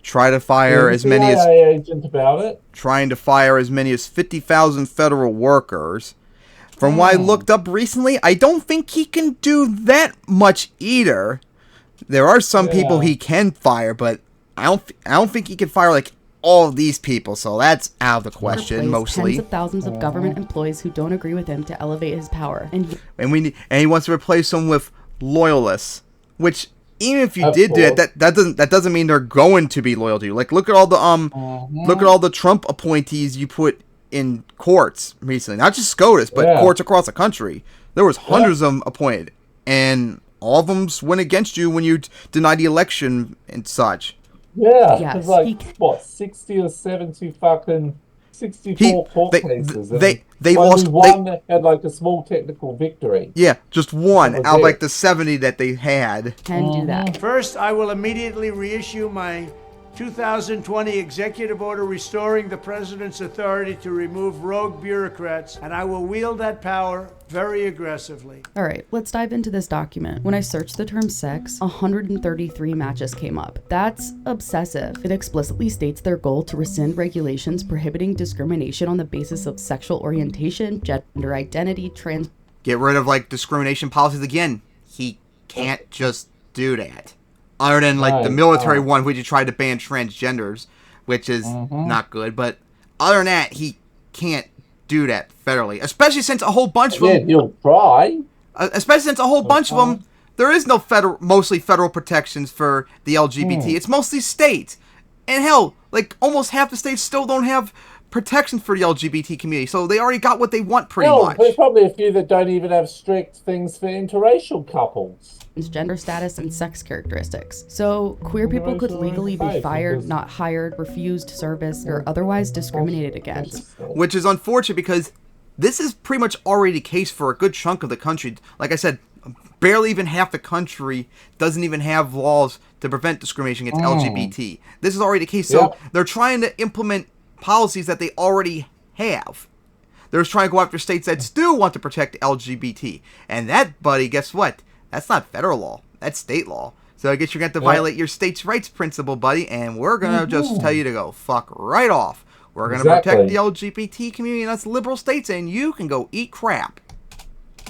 Try to fire as many as agent about it. Trying to fire as many as 50,000 federal workers. From what I looked up recently, I don't think he can do that much either. There are some people he can fire, but I don't think he can fire like all of these people, so that's out of the question mostly. Tens of thousands of government employees who don't agree with him to elevate his power, and he wants to replace them with loyalists, which even if you did do it, that doesn't mean they're going to be loyal to you. Like look at all the Trump appointees you put in courts recently, not just SCOTUS, but courts across the country. There was hundreds of them appointed, and all of them went against you when you denied the election and such. Yeah, Yes, it's like, what, 60 or 70 fucking 64 court cases. They only lost. One had like a small technical victory. Yeah, just one That was out of it. like the 70 that they had. Can do that. First, I will immediately reissue my 2020 executive order restoring the president's authority to remove rogue bureaucrats, and I will wield that power very aggressively. All right, let's dive into this document. When I searched the term sex, 133 matches came up. That's obsessive. It explicitly states their goal to rescind regulations prohibiting discrimination on the basis of sexual orientation, gender identity, Get rid of like discrimination policies again. He can't just do that. Other than like the military one, which he tried to ban transgenders, which is not good. But other than that, he can't do that federally, especially since a whole bunch of them. Yeah, he'll try. Especially since a whole bunch of them, there is no mostly federal protections for the LGBT. It's mostly state, and hell, like almost half the states still don't have protection for the LGBT community. So they already got what they want pretty much. There's probably a few that don't even have strict things for interracial couples. gender status, and sex characteristics. So queer people could legally be fired, not hired, refused service, or otherwise discriminated against. Which is unfortunate because this is pretty much already the case for a good chunk of the country. Like I said, barely even half the country doesn't even have laws to prevent discrimination against LGBT. This is already the case. So they're trying to implement policies that they already have. They're trying to go after states that still want to protect LGBT. And that, buddy, guess what? That's not federal law. That's state law. So I guess you're going to have to violate your state's rights principle, buddy, and we're going to just tell you to go fuck right off. We're going to protect the LGBT community in us liberal states, and you can go eat crap.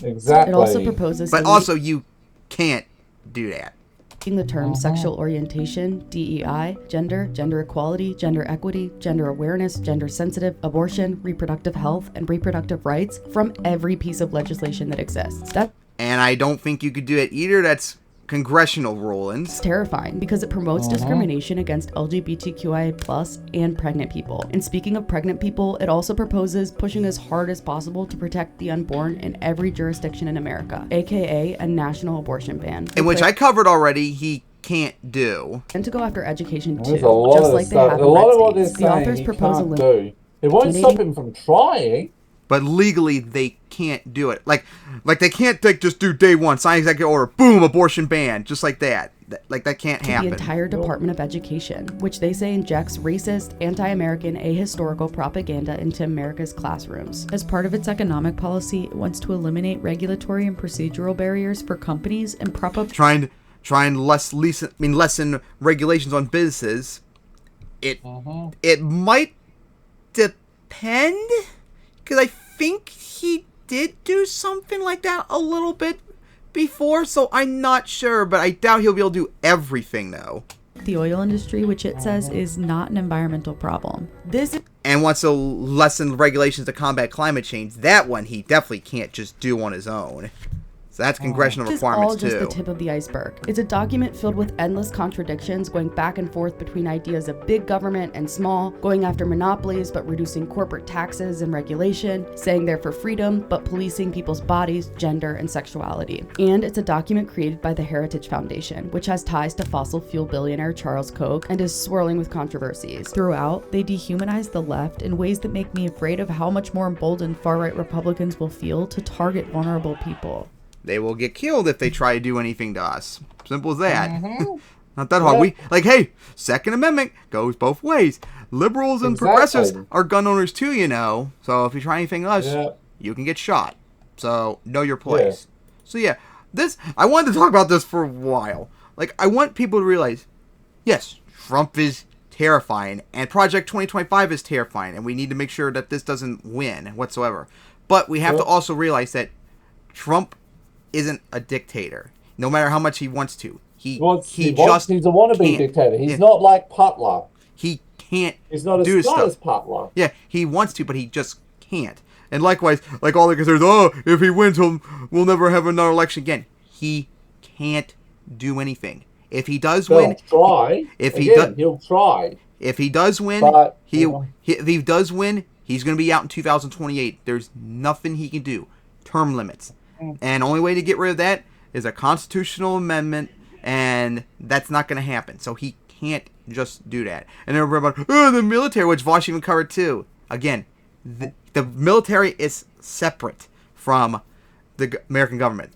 Exactly. It also proposes... But also, you can't do that. The term sexual orientation, DEI, gender, gender equality, gender equity, gender awareness, gender sensitive, abortion, reproductive health, and reproductive rights from every piece of legislation that exists. And I don't think you could do it either. That's congressional rulings. It's terrifying because it promotes discrimination against LGBTQIA+ and pregnant people. And speaking of pregnant people, it also proposes pushing as hard as possible to protect the unborn in every jurisdiction in America, aka a national abortion ban. In which I covered already, he can't do. And to go after education There's too, a lot just of like they stuff. have A in lot red of what states. they're The saying authors he propose can't do. It won't stop him from trying. But legally, they can't do it. Like they can't just do day one, sign executive order, boom, abortion ban, just like that. Like that can't happen. The entire Department of Education, which they say injects racist, anti-American, ahistorical propaganda into America's classrooms. As part of its economic policy, it wants to eliminate regulatory and procedural barriers for companies and prop up trying lessen regulations on businesses. It might depend, because I think he did do something like that a little bit before, so I'm not sure, but I doubt he'll be able to do everything, though. The oil industry, which it says is not an environmental problem. And wants to lessen regulations to combat climate change. That one he definitely can't just do on his own. So that's congressional requirements, too. This is all just the tip of the iceberg. It's a document filled with endless contradictions, going back and forth between ideas of big government and small, going after monopolies but reducing corporate taxes and regulation, saying they're for freedom but policing people's bodies, gender, and sexuality. And it's a document created by the Heritage Foundation, which has ties to fossil fuel billionaire Charles Koch and is swirling with controversies. Throughout, they dehumanize the left in ways that make me afraid of how much more emboldened far-right Republicans will feel to target vulnerable people. They will get killed if they try to do anything to us. Simple as that. Not that hard. Hey, Second Amendment goes both ways. Liberals and progressives are gun owners too, you know. So if you try anything to us, you can get shot. So know your place. So I wanted to talk about this for a while. Like, I want people to realize, yes, Trump is terrifying, and Project 2025 is terrifying, and we need to make sure that this doesn't win whatsoever. But we have to also realize that Trump isn't a dictator, no matter how much he wants to. He's a wannabe dictator. He's not like Putler. He can't. He's not as smart as Putler. Yeah, he wants to, but he just can't. And likewise, like all the conservatives, if he wins, we'll never have another election again. He can't do anything. If he does win, he'll try. If he does win, if he does win, he's going to be out in 2028. There's nothing he can do. Term limits. And the only way to get rid of that, is a constitutional amendment, and that's not going to happen. So he can't just do that. And then we're about the military, which Vosh even covered too. Again, the military is separate from the American government.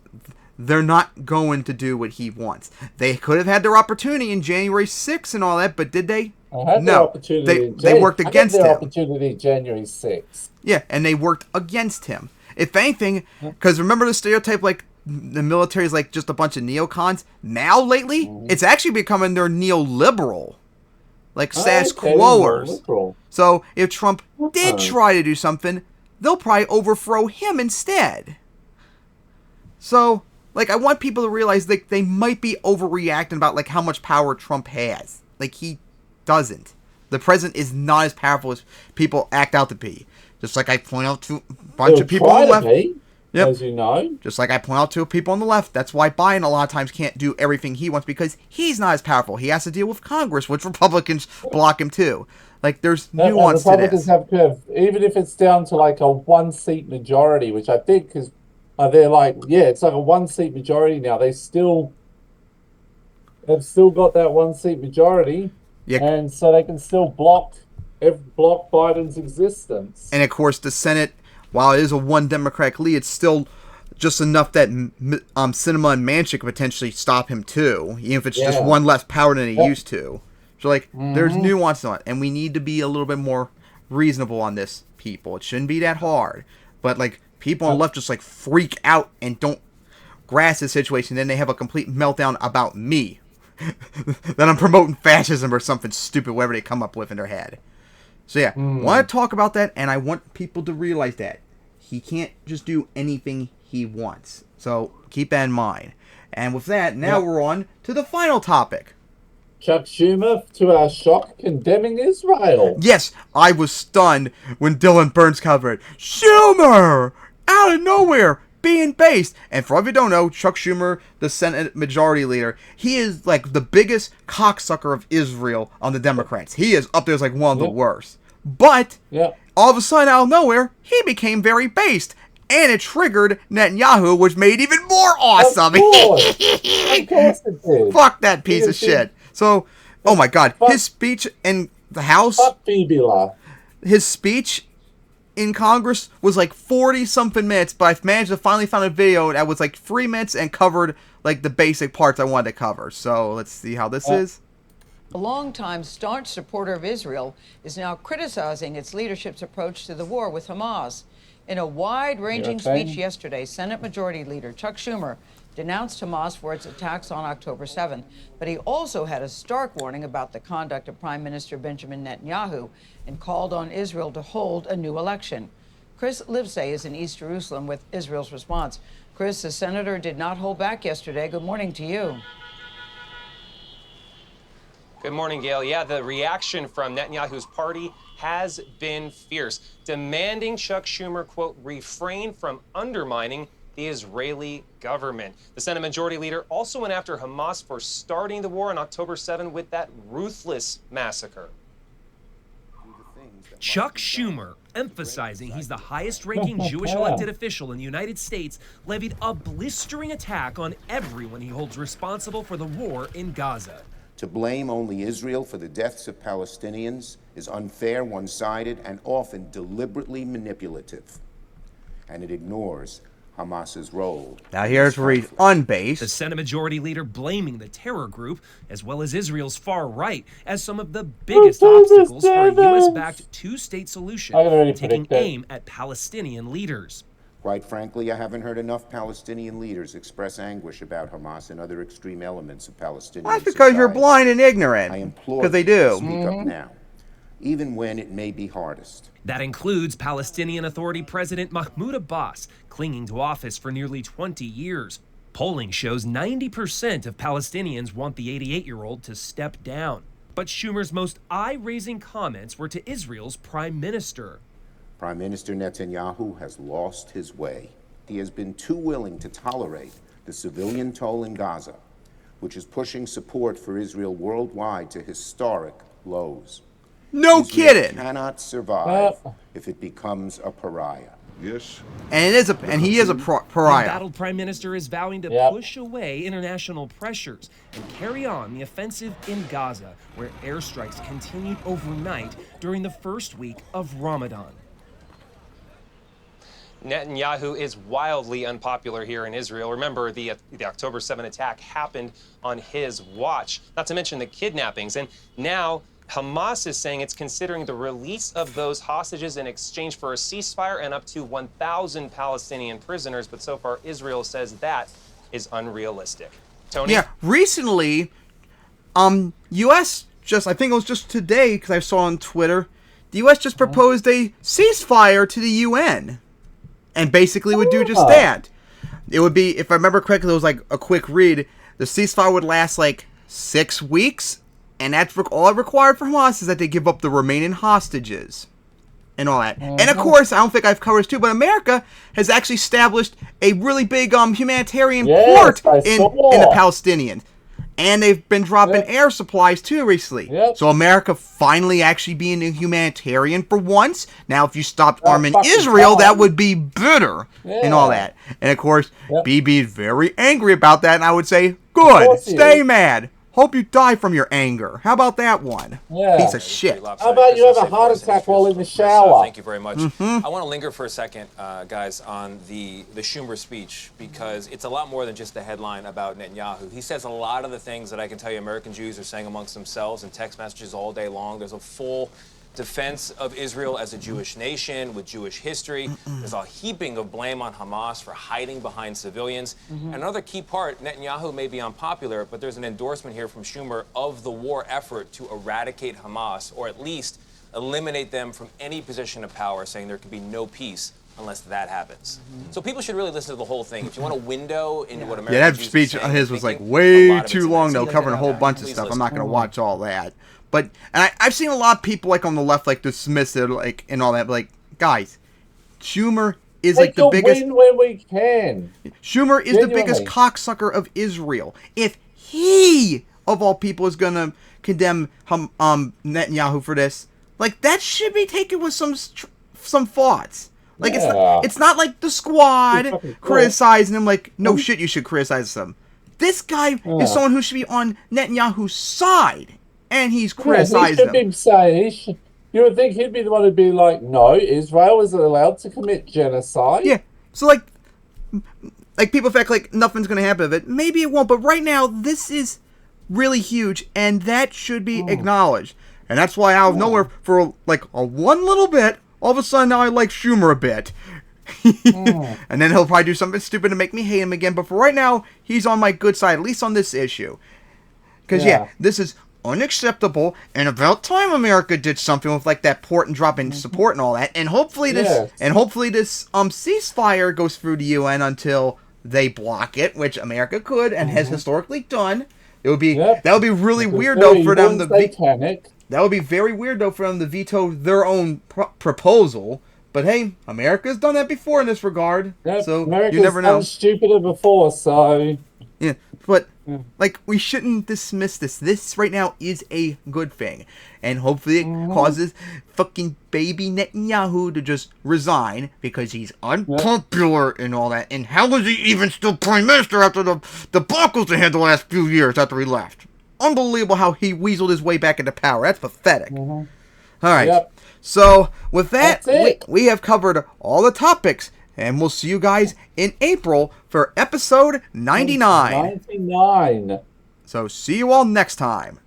They're not going to do what he wants. They could have had their opportunity in January 6th and all that, but did they? No. They worked against him. Opportunity January 6th. Yeah, and they worked against him. If anything, because remember the stereotype, like, the military is like just a bunch of neocons? Now, lately, it's actually becoming their neoliberal. Like, status quoers. So, if Trump did try to do something, they'll probably overthrow him instead. So, like, I want people to realize, like, they might be overreacting about, like, how much power Trump has. Like, he doesn't. The president is not as powerful as people act out to be. Just like I point out to a bunch of people on the left. Yep. As you know. Just like I point out to people on the left. That's why Biden a lot of times can't do everything he wants, because he's not as powerful. He has to deal with Congress, which Republicans block him too. Like, there's nuance to this. Republicans have even if it's down to like a 1-seat majority, which I think is, they're like, it's like a 1-seat majority now. They've still got that 1-seat majority, and so they can still block Biden's existence. And of course, the Senate, while it is a one Democratic lead, it's still just enough that Sinema and Manchin could potentially stop him too, even if it's just one less power than he used to. So, like, there's nuance on it, and we need to be a little bit more reasonable on this, people. It shouldn't be that hard. But, like, people on the left just, like, freak out and don't grasp the situation, then they have a complete meltdown about me. That I'm promoting fascism or something stupid, whatever they come up with in their head. So yeah, I want to talk about that, and I want people to realize that he can't just do anything he wants. So keep that in mind. And with that, now we're on to the final topic. Chuck Schumer, to our shock, condemning Israel. Yes, I was stunned when Dylan Burns covered it. Schumer! Out of nowhere! Being based. And for all of you who don't know, Chuck Schumer, the Senate Majority Leader, he is like the biggest cocksucker of Israel on the Democrats. He is up there as like one of the worst. But, all of a sudden, out of nowhere, he became very based. And it triggered Netanyahu, which made it even more awesome. Of course it did. Fuck that piece of shit. So, oh my God, his speech in the House, his speech in Congress was like 40-something minutes, but I managed to finally find a video that was like 3 minutes and covered like the basic parts I wanted to cover. So let's see how this is. A longtime staunch supporter of Israel is now criticizing its leadership's approach to the war with Hamas. In a wide-ranging speech yesterday, Senate Majority Leader Chuck Schumer denounced Hamas for its attacks on October 7th, but he also had a stark warning about the conduct of Prime Minister Benjamin Netanyahu and called on Israel to hold a new election. Chris Livesay is in East Jerusalem with Israel's response. Chris, the senator did not hold back yesterday. Good morning to you. Good morning, Gail. Yeah, the reaction from Netanyahu's party has been fierce, demanding Chuck Schumer, quote, refrain from undermining the Israeli government. The Senate Majority Leader also went after Hamas for starting the war on October 7 with that ruthless massacre. Chuck Schumer, emphasizing he's the highest-ranking Jewish elected official in the United States, levied a blistering attack on everyone he holds responsible for the war in Gaza. To blame only Israel for the deaths of Palestinians is unfair, one-sided, and often deliberately manipulative. And it ignores Hamas's role. Now here's where he's unbased. The Senate Majority Leader blaming the terror group, as well as Israel's far right, as some of the biggest obstacles for a U.S.-backed two-state solution, taking aim at Palestinian leaders. Quite frankly, I haven't heard enough Palestinian leaders express anguish about Hamas and other extreme elements of Palestinian That's because society. you're blind and ignorant. I implore because they you do. to speak up now, even when it may be hardest. That includes Palestinian Authority President Mahmoud Abbas, clinging to office for nearly 20 years. Polling shows 90% of Palestinians want the 88-year-old to step down. But Schumer's most eye-raising comments were to Israel's prime minister. Prime Minister Netanyahu has lost his way. He has been too willing to tolerate the civilian toll in Gaza, which is pushing support for Israel worldwide to historic lows. No Israel kidding. Cannot survive if it becomes a pariah. Yes. And he is a pariah. The embattled prime minister is vowing to push away international pressures and carry on the offensive in Gaza, where airstrikes continued overnight during the first week of Ramadan. Netanyahu is wildly unpopular here in Israel. Remember, the October 7 attack happened on his watch, not to mention the kidnappings. And now Hamas is saying it's considering the release of those hostages in exchange for a ceasefire and up to 1,000 Palestinian prisoners. But so far, Israel says that is unrealistic. Tony? Yeah, recently, U.S. I think it was just today, because I saw on Twitter, the U.S. just proposed a ceasefire to the UN. And basically would do just that. It would be, if I remember correctly, it was like a quick read. The ceasefire would last like 6 weeks. And that's all it required for Hamas is that they give up the remaining hostages. And all that. And of course, I don't think I've covered this too, but America has actually established a really big humanitarian port in the Palestinians. And they've been dropping air supplies too recently. So America finally actually being a humanitarian for once. Now, if you stopped arming Israel, that would be better and all that. And of course, BB is very angry about that. And I would say, good, stay mad. Hope you die from your anger. How about that one? Piece of shit. How about you have a heart attack while in the shower? Thank you very much. I want to linger for a second, guys, on the Schumer speech, because it's a lot more than just the headline about Netanyahu. He says a lot of the things that I can tell you American Jews are saying amongst themselves in text messages all day long. There's a full defense of Israel as a Jewish nation with Jewish history. There's a heaping of blame on Hamas for hiding behind civilians. Another key part, Netanyahu may be unpopular, but there's an endorsement here from Schumer of the war effort to eradicate Hamas, or at least eliminate them from any position of power, saying there can be no peace unless that happens. So people should really listen to the whole thing. If you want a window into what American that Jews speech are of saying, his was like thinking, way too long, though, covering a whole bunch of stuff. I'm not going to watch all that. But, and I've seen a lot of people, like, on the left, like, dismiss it, like, and all that. But, like, guys, Schumer is, like, the biggest... win when we can. Schumer is the biggest cocksucker of Israel. If he, of all people, is going to condemn Netanyahu for this, like, that should be taken with some thoughts. Like, it's not like the Squad criticizing him, like, no shit, you should criticize him. This guy is someone who should be on Netanyahu's side. And he's criticized them. You would think he'd be the one who'd be like, no, Israel is allowed to commit genocide. Yeah. So, like people think like nothing's going to happen of it. Maybe it won't. But right now, this is really huge. And that should be acknowledged. And that's why out of nowhere, for like a one little bit, all of a sudden now I like Schumer a bit. And then he'll probably do something stupid to make me hate him again. But for right now, he's on my good side, at least on this issue. Because, this is unacceptable, and about time America did something with like that port and dropping support and all that, and hopefully this ceasefire goes through the UN until they block it, which America could and has historically done. It would be that would be really weird though for them to that would be very weird though for them to veto their own proposal. But hey, America's done that before in this regard, so America's you never know. Stupider before, so yeah, but. Like, we shouldn't dismiss this. This right now is a good thing. And hopefully it causes fucking baby Netanyahu to just resign because he's unpopular and all that. And how is he even still prime minister after the debacles they had the last few years after he left? Unbelievable how he weaseled his way back into power. That's pathetic. All right. So, with that, we have covered all the topics. And we'll see you guys in April for episode 99. 99. So see you all next time.